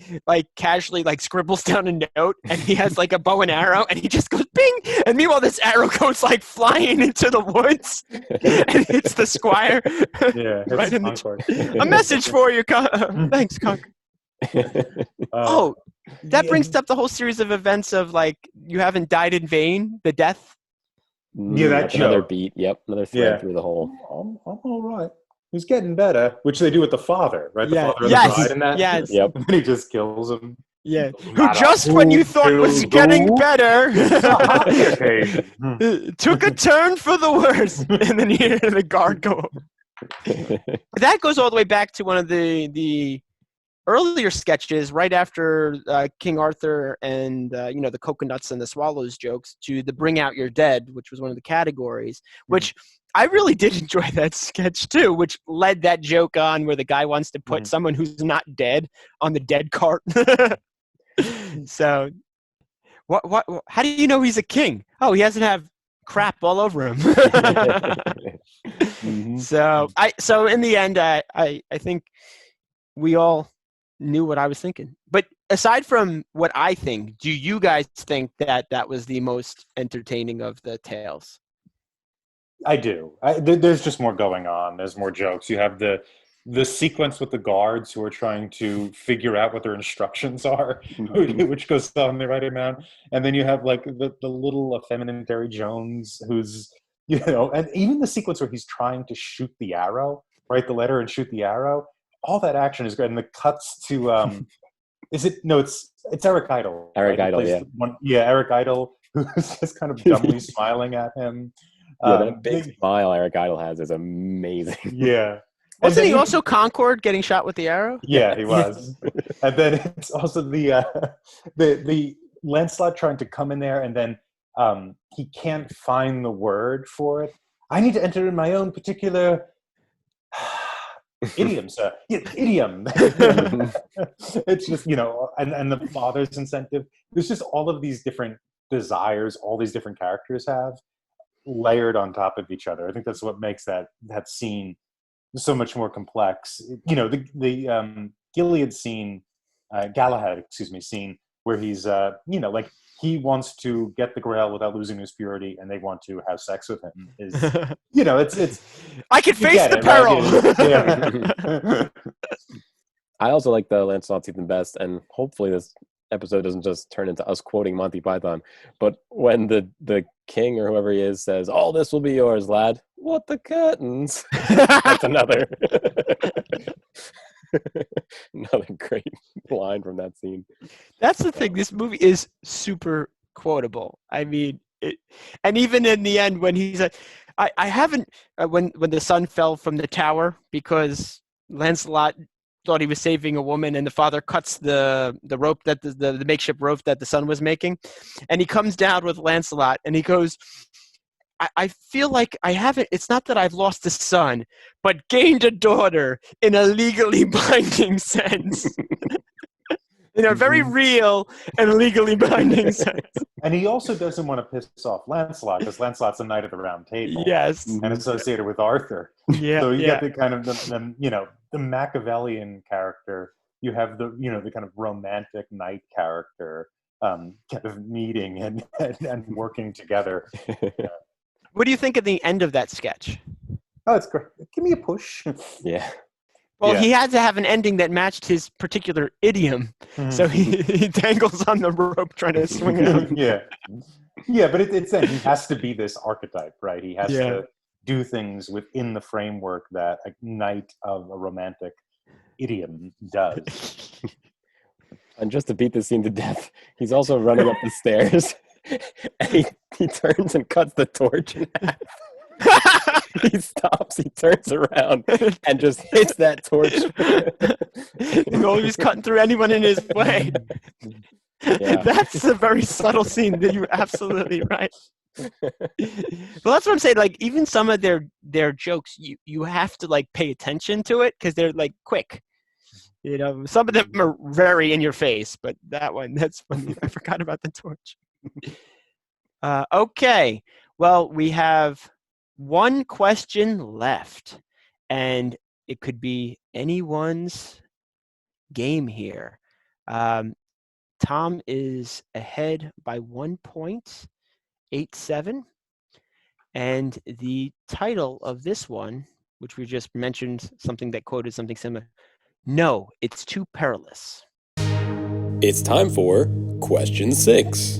casually like scribbles down a note, and he has like a bow and arrow, and he just goes bing, and meanwhile this arrow goes like flying into the woods and hits the squire. Yeah. Right It's in Concord. a message for you, thanks, Conk. Oh, that brings up the whole series of events of like you haven't died in vain, the death. Yeah, that That's another joke. beat. Yep, another thread Yeah. through the whole. I'm all right. He's getting better, which they do with the father, right? The Yeah. father and Yes. the bride in that. Yes. Yep. And he just kills him. Yeah, Doesn't who matter just when you who thought was killed getting who, better it's a happy occasion. took a turn for the worse, and then you hear the guard go. That goes all the way back to one of the earlier sketches, right after King Arthur and the coconuts and the swallows jokes, to the Bring Out Your Dead, which was one of the categories, which I really did enjoy that sketch too, which led that joke on where the guy wants to put someone who's not dead on the dead cart. So, what? How do you know he's a king? Oh, he doesn't have crap all over him. So in the end, I think we all knew what I was thinking. But aside from what I think, do you guys think that was the most entertaining of the tales? I do. There's just more going on. There's more jokes. You have the sequence with the guards who are trying to figure out what their instructions are, which goes on the right amount. And then you have like the little effeminate Terry Jones who's, and even the sequence where he's trying to shoot the arrow, write the letter and shoot the arrow. All that action is good. And the cuts to, it's Eric Idle. Eric Idle, yeah. Eric Idle, who's just kind of dumbly smiling at him. Yeah, that big smile Eric Idle has is amazing. Yeah. Wasn't he also Concord getting shot with the arrow? Yeah, he was. And then it's also the Lancelot trying to come in there, and then he can't find the word for it. I need to enter in my own particular idiom, sir. Yeah, idiom. It's just, and the father's incentive. There's just all of these different desires all these different characters have layered on top of each other. I think that's what makes that scene so much more complex. The Gilead scene, Galahad scene, where he's like he wants to get the Grail without losing his purity, and they want to have sex with him. Is it's I can face the peril. Right? Yeah. I also like the Lancelot scene best, and hopefully this episode doesn't just turn into us quoting Monty Python. But when the king or whoever he is says, "All this will be yours, lad." What the curtains? That's another great line from that scene. That's the thing. This movie is super quotable. I mean, and even in the end, when he's like, I haven't when the sun fell from the tower because Lancelot thought he was saving a woman, and the father cuts the rope that the makeshift rope that the son was making, and he comes down with Lancelot, and he goes, I feel like I haven't, it's not that I've lost a son, but gained a daughter in a legally binding sense. In a very real and legally binding sense. And he also doesn't want to piss off Lancelot, because Lancelot's a knight of the Round Table. Yes. And associated with Arthur. Yeah. So you get the kind of the Machiavellian character. You have the kind of romantic knight character kind of meeting and working together. What do you think of the end of that sketch? Oh, it's great. Give me a push. Yeah. Well, he had to have an ending that matched his particular idiom. So he dangles on the rope trying to swing it out. Yeah, but it's then he has to be this archetype, right? He has to do things within the framework that a knight of a romantic idiom does. And just to beat the scene to death, he's also running up the stairs. And he turns and cuts the torch in half. He stops, he turns around, and just hits that torch. He's always cutting through anyone in his way. Yeah. That's a very subtle scene. You're absolutely right. Well, that's what I'm saying. Like, even some of their jokes, you have to like pay attention to it because they're like quick. You know, some of them are very in your face, but that one, that's funny. I forgot about the torch. Okay. Well, we have one question left, and it could be anyone's game here. Tom is ahead by 1.87, and the title of this one, which we just mentioned, something that quoted something similar, no, it's too perilous. It's time for question 6.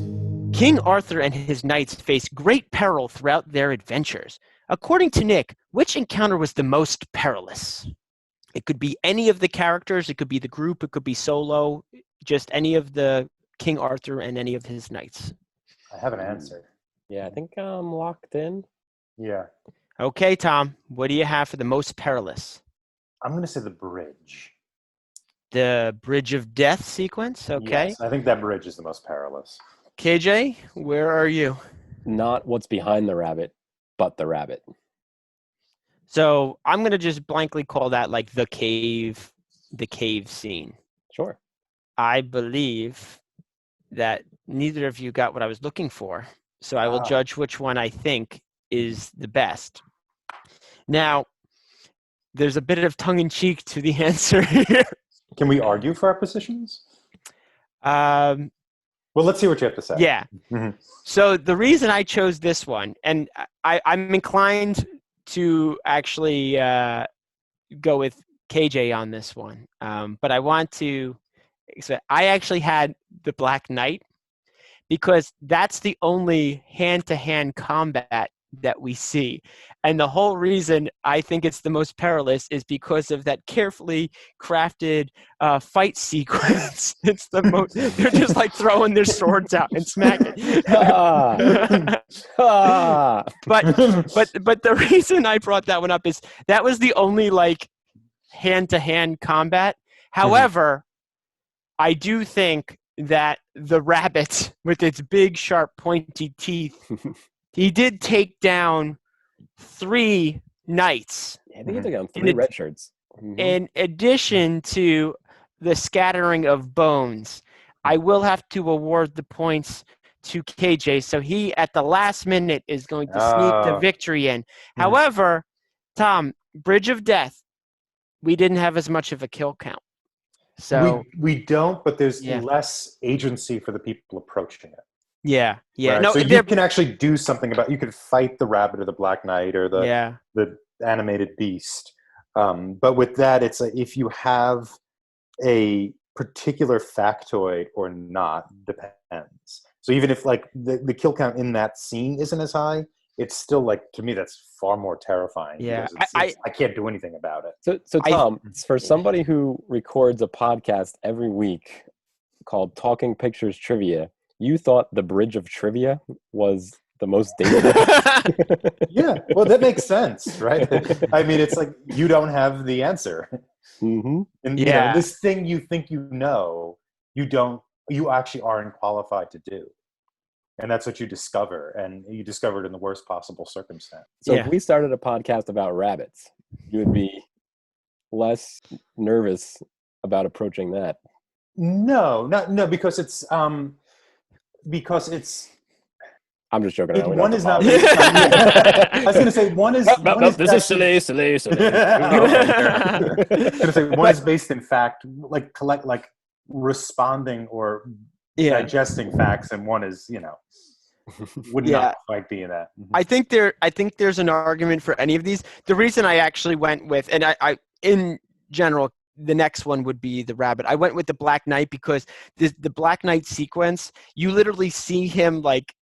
King Arthur and his knights faced great peril throughout their adventures. According to Nick, which encounter was the most perilous? It could be any of the characters, it could be the group, it could be solo, just any of the King Arthur and any of his knights. I have an answer. Yeah, I think I'm locked in. Yeah. Okay, Tom, what do you have for the most perilous? I'm going to say the bridge. The Bridge of Death sequence, okay. Yes, I think that bridge is the most perilous. KJ, where are you? Not what's behind the rabbit, but the rabbit. So I'm going to just blankly call that like the cave scene. Sure. I believe that neither of you got what I was looking for, so I will judge which one I think is the best. Now, there's a bit of tongue-in-cheek to the answer here. Can we argue for our positions? Well, let's see what you have to say. Yeah. Mhm. So the reason I chose this one, and I'm inclined to actually go with KJ on this one, but I want to. So I actually had the Black Knight because that's the only hand-to-hand combat that we see. And the whole reason I think it's the most perilous is because of that carefully crafted fight sequence. It's the most, they're just like throwing their swords out and smacking. But the reason I brought that one up is that was the only like hand-to-hand combat. However, I do think that the rabbit with its big, sharp, pointy teeth, he did take down 3 knights. Yeah, I think he took down 3 red shirts. Mm-hmm. In addition to the scattering of bones, I will have to award the points to KJ. So he, at the last minute, is going to sneak the victory in. However, Tom, Bridge of Death, we didn't have as much of a kill count. So we don't, but there's less agency for the people approaching it. Yeah. Right? No, so you can actually do something about. You could fight the rabbit or the Black Knight or the animated beast. But with that, it's if you have a particular factoid or not depends. So even if like the kill count in that scene isn't as high, it's still like, to me, that's far more terrifying. Yeah, I can't do anything about it. So Tom, for somebody who records a podcast every week called Talking Pictures Trivia, you thought the Bridge of Trivia was the most dangerous? Yeah, well, that makes sense, right? I mean, it's like you don't have the answer. Mm-hmm. And you know, this thing you think you know, you actually aren't qualified to do. And that's what you discover, and you discover it in the worst possible circumstance. So if we started a podcast about rabbits, you would be less nervous about approaching that. No, because it's I'm just joking around. One is not. I was going to say one is. This is silly. I was going to say one is based in fact, like responding or digesting facts, and one is would not quite be in that. Mm-hmm. I think there's an argument for any of these. The reason I actually went with, and I in general, the next one would be the rabbit. I went with the Black Knight because the Black Knight sequence, you literally see him like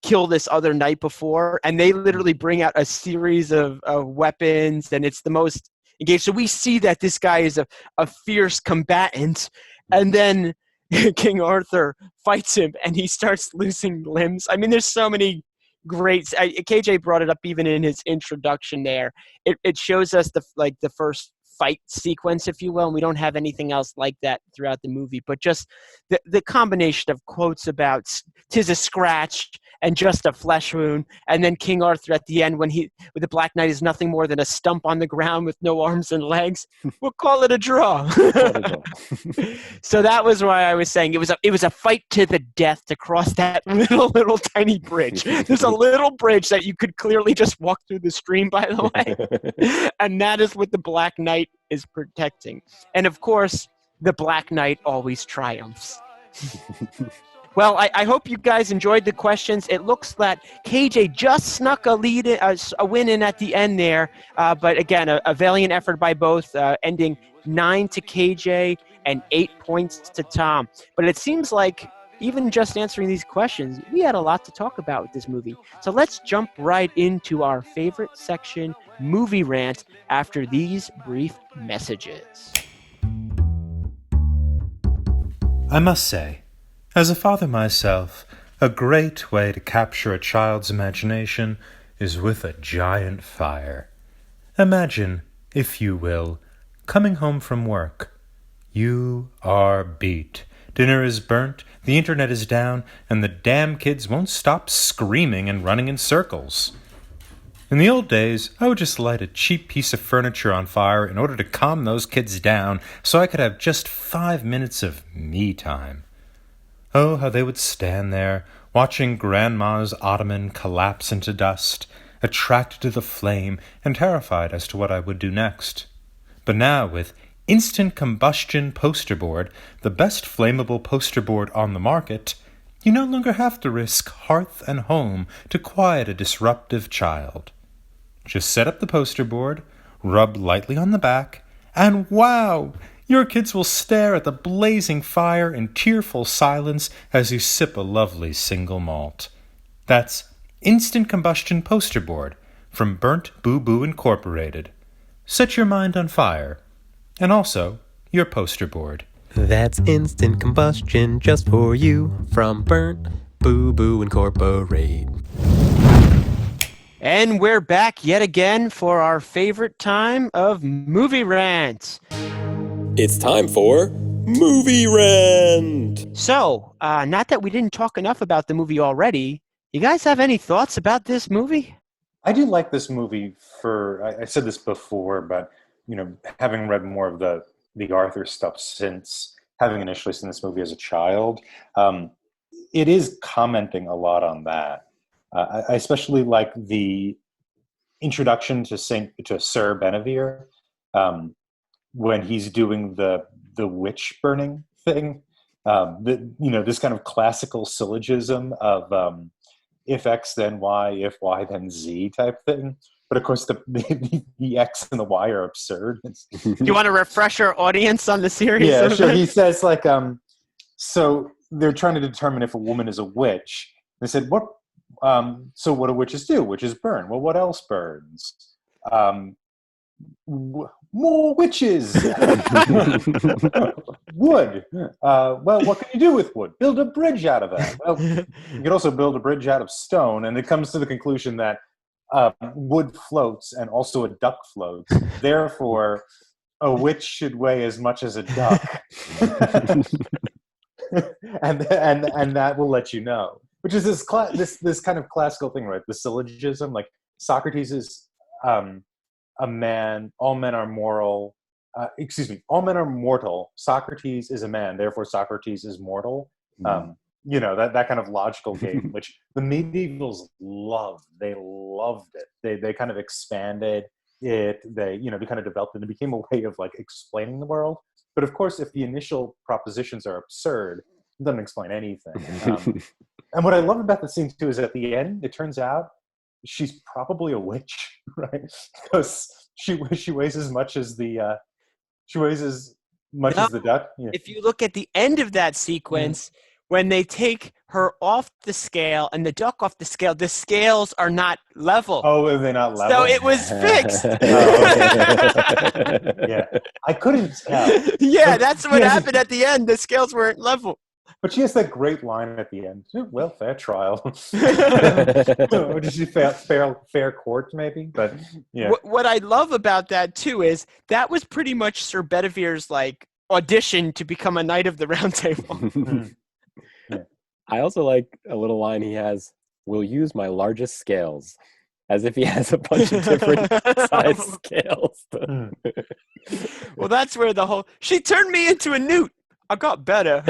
kill this other knight before, and they literally bring out a series of weapons, and it's the most engaged. So we see that this guy is a fierce combatant, and then King Arthur fights him, and he starts losing limbs. I mean, there's so many great. KJ brought it up even in his introduction. There, it shows us the first fight sequence, if you will, and we don't have anything else like that throughout the movie. But just the combination of quotes about "'tis a scratch" and "just a flesh wound," and then King Arthur at the end when with the Black Knight is nothing more than a stump on the ground with no arms and legs. We'll call it a draw. So that was why I was saying it was a fight to the death to cross that little tiny bridge. There's a little bridge that you could clearly just walk through the stream, by the way, and that is what the Black Knight is protecting. And of course, the Black Knight always triumphs. Well, I hope you guys enjoyed the questions. It looks that KJ just snuck a win in at the end there. But again, a valiant effort by both, ending 9 to KJ and 8 points to Tom. But it seems like even just answering these questions, we had a lot to talk about with this movie. So let's jump right into our favorite section, Movie Rant, after these brief messages. I must say, as a father myself, a great way to capture a child's imagination is with a giant fire. Imagine, if you will, coming home from work. You are beat. Dinner is burnt, the internet is down, and the damn kids won't stop screaming and running in circles. In the old days, I would just light a cheap piece of furniture on fire in order to calm those kids down so I could have just 5 minutes of me time. Oh, how they would stand there, watching Grandma's ottoman collapse into dust, attracted to the flame and terrified as to what I would do next. But now, with instant combustion poster board, the best flammable poster board on the market, you no longer have to risk hearth and home to quiet a disruptive child. Just set up the poster board, rub lightly on the back, and wow! Your kids will stare at the blazing fire in tearful silence as you sip a lovely single malt. That's Instant Combustion Poster Board from Burnt Boo Boo Incorporated. Set your mind on fire. And also, your poster board. That's instant combustion just for you from Burnt Boo Boo Incorporated. And we're back yet again for our favorite time of Movie Rant. It's time for Movie Rant. So, not that we didn't talk enough about the movie already, you guys have any thoughts about this movie? I do like this movie I said this before, but having read more of the Arthur stuff since having initially seen this movie as a child, it is commenting a lot on that. I especially like the introduction to Sir Benevere when he's doing the witch burning thing. This kind of classical syllogism of if X then Y, if Y then Z type thing. But of course, the X and the Y are absurd. Do you want to refresh our audience on the series? Yeah, sure. He says so they're trying to determine if a woman is a witch. They said, what? So what do witches do? Witches burn. Well, what else burns? More witches. Wood. Well, what can you do with wood? Build a bridge out of that. Well, you can also build a bridge out of stone. And it comes to the conclusion that wood floats and also a duck floats. Therefore, a witch should weigh as much as a duck. and that will let you know. Which is this kind of classical thing, right? The syllogism, like Socrates is a man. All men are moral. All men are mortal. Socrates is a man. Therefore, Socrates is mortal. That kind of logical game, which the medievals loved. They loved it. They kind of expanded it. They kind of developed it. It became a way of like explaining the world. But of course, if the initial propositions are absurd, it doesn't explain anything. And what I love about the scene too is at the end, it turns out she's probably a witch, right? Because she weighs as much as the duck. Yeah. If you look at the end of that sequence, when they take her off the scale and the duck off the scales are not level. Oh, are they not level? So it was fixed. Yeah, I couldn't tell. Yeah, But that's what she has- happened at the end. The scales weren't level. But she has that great line at the end. Well, fair trial. Or did she fair court, maybe? But yeah. What I love about that too is that was pretty much Sir Bedivere's like audition to become a Knight of the Round Table. I also like a little line he has, "We'll use my largest scales," as if he has a bunch of different size scales. Well, that's where the whole she turned me into a newt. I got better. One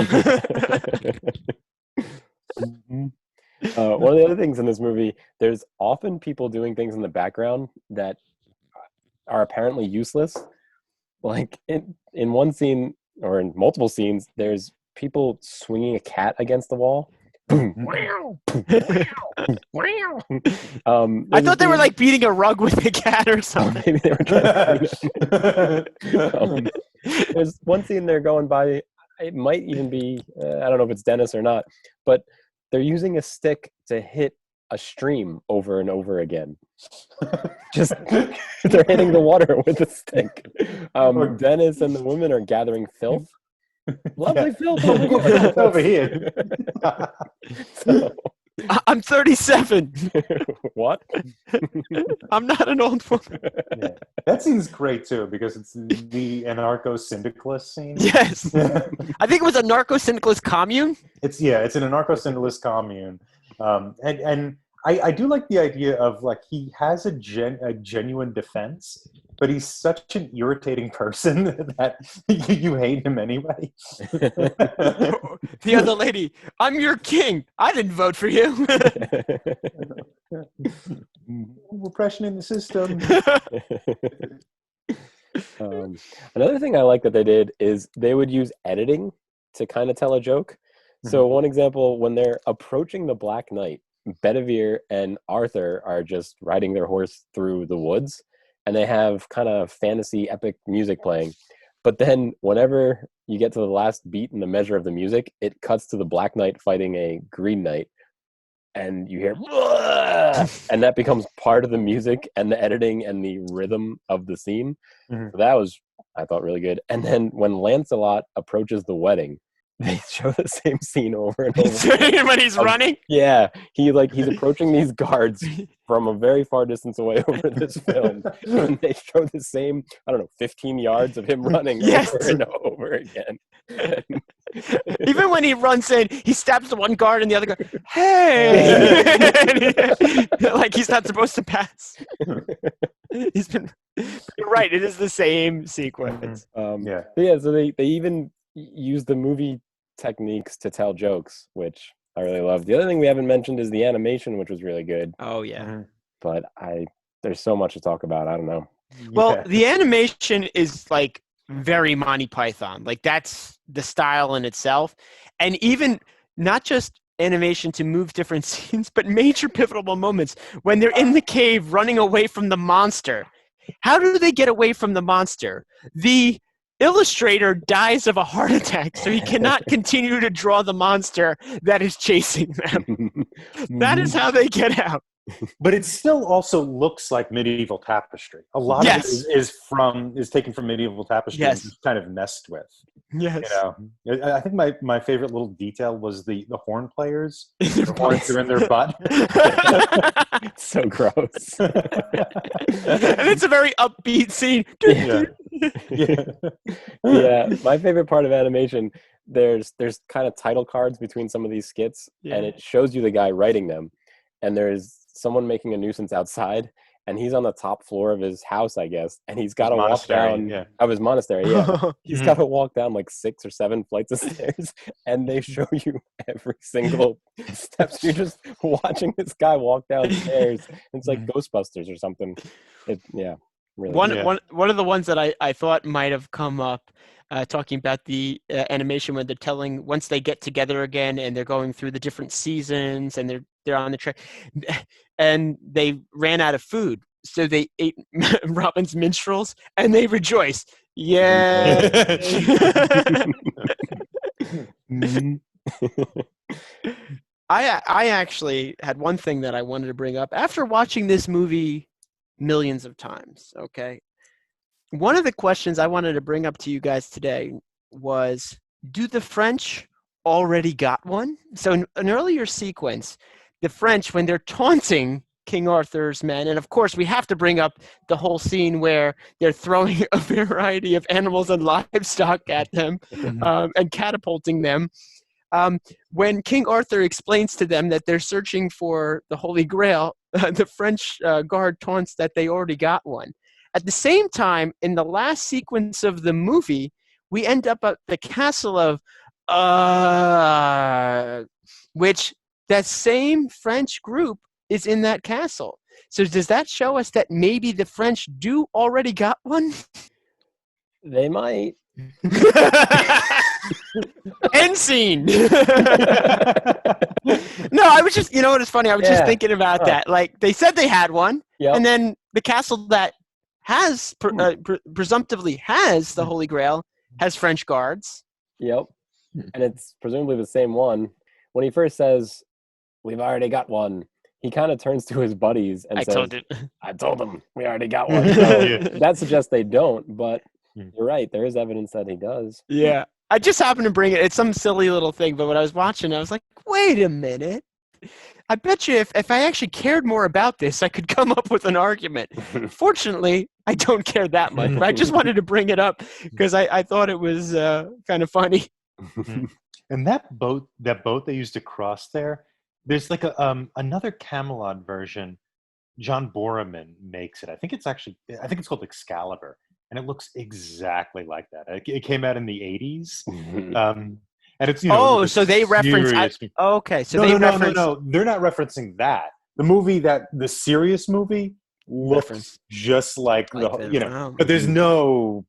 of the other things in this movie, there's often people doing things in the background that are apparently useless. Like in one scene, or in multiple scenes, there's people swinging a cat against the wall. I thought they were like beating a rug with a cat or something. Maybe they were trying to there's one scene they're going by. It might even be, I don't know if it's Dennis or not, but they're using a stick to hit a stream over and over again. Just they're hitting the water with a stick. Dennis and the women are gathering filth. Lovely filth Over here. So, I'm 37. what? I'm not an old woman. Yeah. That scene's great too because it's the anarcho-syndicalist scene. Yes. I think it was a narco-syndicalist commune. It's an anarcho-syndicalist commune, and I do like the idea of like he has a genuine defense, but he's such an irritating person that you hate him anyway. The other lady, I'm your king. I didn't vote for you. Repression in the system. Another thing I like that they did is they would use editing to kind of tell a joke. So one example, when they're approaching the Black Knight, Bedivere and Arthur are just riding their horse through the woods, and they have kind of fantasy epic music playing. But then whenever you get to the last beat in the measure of the music, it cuts to the Black Knight fighting a Green Knight, and you hear and that becomes part of the music and the editing and the rhythm of the scene. So that was, I thought, really good. And then when Lancelot approaches the wedding, they show the same scene over and over again. When he's running? Yeah, he's approaching these guards from a very far distance away over this film, and they show the same, 15 yards of him running Yes. over and over again. Even when he runs in, he stabs the one guard and the other guard, hey! Like he's not supposed to pass. You're right, it is the same sequence. So they even use the movie techniques to tell jokes, which I really love. The other thing we haven't mentioned is the animation, which was really good. Oh, yeah. But there's so much to talk about. I don't know. Well, the animation is like very Monty Python. Like that's the style in itself. And even not just animation to move different scenes, but major pivotal moments when they're in the cave running away from the monster. How do they get away from the monster? The illustrator dies of a heart attack, so he cannot continue to draw the monster that is chasing them. That is how they get out. But it still also looks like medieval tapestry. A lot of it is taken from medieval tapestry and just kind of messed with. Yes. I think my favorite little detail was the horn players. The horns are in their butt. It's so gross. And it's a very upbeat scene. Yeah. My favorite part of animation, there's kind of title cards between some of these skits, and it shows you the guy writing them. And there's someone making a nuisance outside, and he's on the top floor of his house, I guess, and he's got to walk down of his monastery. Yeah, he's got to walk down like 6 or 7 flights of stairs, and they show you every single steps. You're just watching this guy walk downstairs. It's like Ghostbusters or something. Really. One of the ones that I thought might have come up. Talking about the animation when they're telling once they get together again and they're going through the different seasons and they're on the train and they ran out of food, so they ate Robin's minstrels and they rejoice. Yeah. I actually had one thing that I wanted to bring up after watching this movie millions of times. Okay, one of the questions I wanted to bring up to you guys today was, do the French already got one? So in an earlier sequence, the French, when they're taunting King Arthur's men, and of course we have to bring up the whole scene where they're throwing a variety of animals and livestock at them and catapulting them. When King Arthur explains to them that they're searching for the Holy Grail, the French guard taunts that they already got one. At the same time, in the last sequence of the movie, we end up at the castle of which that same French group is in that castle. So does that show us that maybe the French do already got one? They might. End scene. No, I was just, you know what is funny? I was just thinking about that. Like, they said they had one, and then the castle that has presumptively has the Holy Grail has French guards. Yep. And it's presumably the same one. When he first says, "We've already got one," he kind of turns to his buddies and says, I told them we already got one. So that suggests they don't, but you're right. There is evidence that he does. Yeah. I just happened to bring it. It's some silly little thing, but when I was watching, I was like, wait a minute. I bet you if I actually cared more about this, I could come up with an argument. Fortunately, I don't care that much, but I just wanted to bring it up because I thought it was kind of funny. And that boat they used to cross there's like a another Camelot version. John Borman makes it. I think it's called Excalibur, and it looks exactly like that. It came out in the 80s. And it's, so they reference. Okay, so no, they're not rereferencing that. The movie the serious movie looks just like but there's no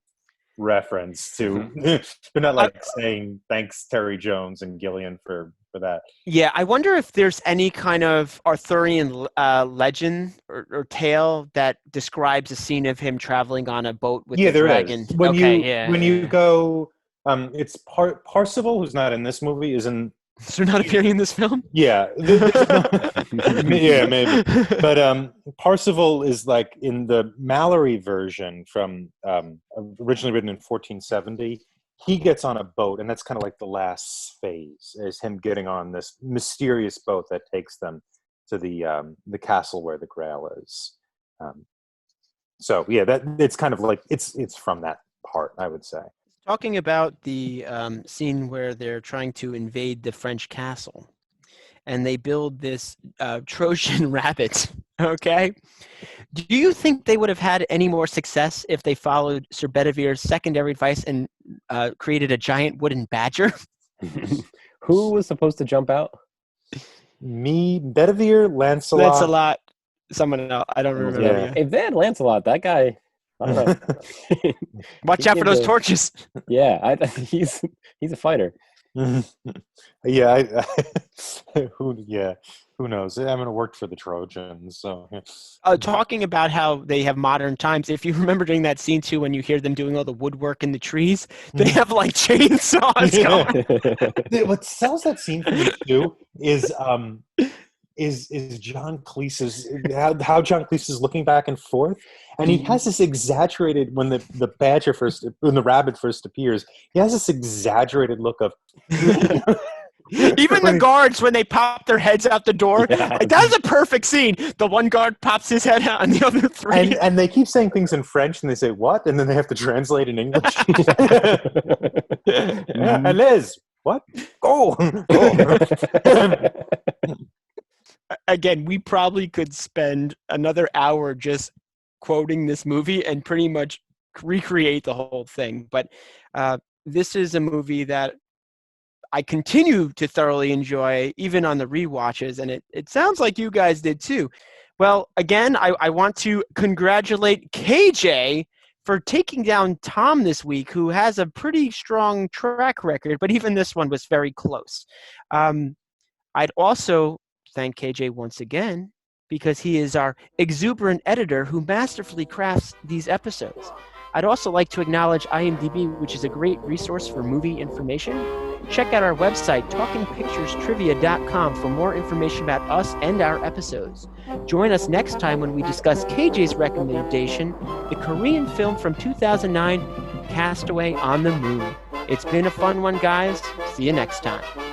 reference to. They're not like saying thanks Terry Jones and Gilliam for that. Yeah, I wonder if there's any kind of Arthurian legend or tale that describes a scene of him traveling on a boat with the dragon. Is. When you go. It's Parzival, who's not in this movie, is in. So not appearing in this film? Yeah, yeah, maybe. But Parzival is like in the Mallory version from originally written in 1470. He gets on a boat, and that's kind of like the last phase, is him getting on this mysterious boat that takes them to the castle where the Grail is. So yeah, that it's kind of like it's from that part, I would say. Talking about the scene where they're trying to invade the French castle, and they build this Trojan rabbit, okay? Do you think they would have had any more success if they followed Sir Bedivere's secondary advice and created a giant wooden badger? Who was supposed to jump out? Me, Bedivere, Lancelot. Someone else. I don't remember. Yeah. If they had Lancelot, that guy... I don't know. Watch out for those torches. Yeah, he's a fighter. Yeah, who knows? I mean, it worked for the Trojans. So, talking about how they have modern times. If you remember during that scene too, when you hear them doing all the woodwork in the trees, they have like chainsaws going. What sells that scene for me too is John Cleese's how John Cleese is looking back and forth, and he has this exaggerated when the rabbit first appears. He has this exaggerated look of. Even the guards, when they pop their heads out the door, like, that was a perfect scene. The one guard pops his head out, and the other three. And they keep saying things in French, and they say what, and then they have to translate in English. Liz, what? Go. Again, we probably could spend another hour just quoting this movie and pretty much recreate the whole thing. But this is a movie that I continue to thoroughly enjoy, even on the rewatches, and it sounds like you guys did too. Well, again, I want to congratulate KJ for taking down Tom this week, who has a pretty strong track record, but even this one was very close. I'd also thank KJ once again because he is our exuberant editor who masterfully crafts these episodes. I'd also like to acknowledge IMDb, which is a great resource for movie information. Check out our website, talkingpicturestrivia.com, for more information about us and our episodes. Join us next time when we discuss KJ's recommendation, the Korean film from 2009, Castaway on the Moon. It's been a fun one, guys. See you next time.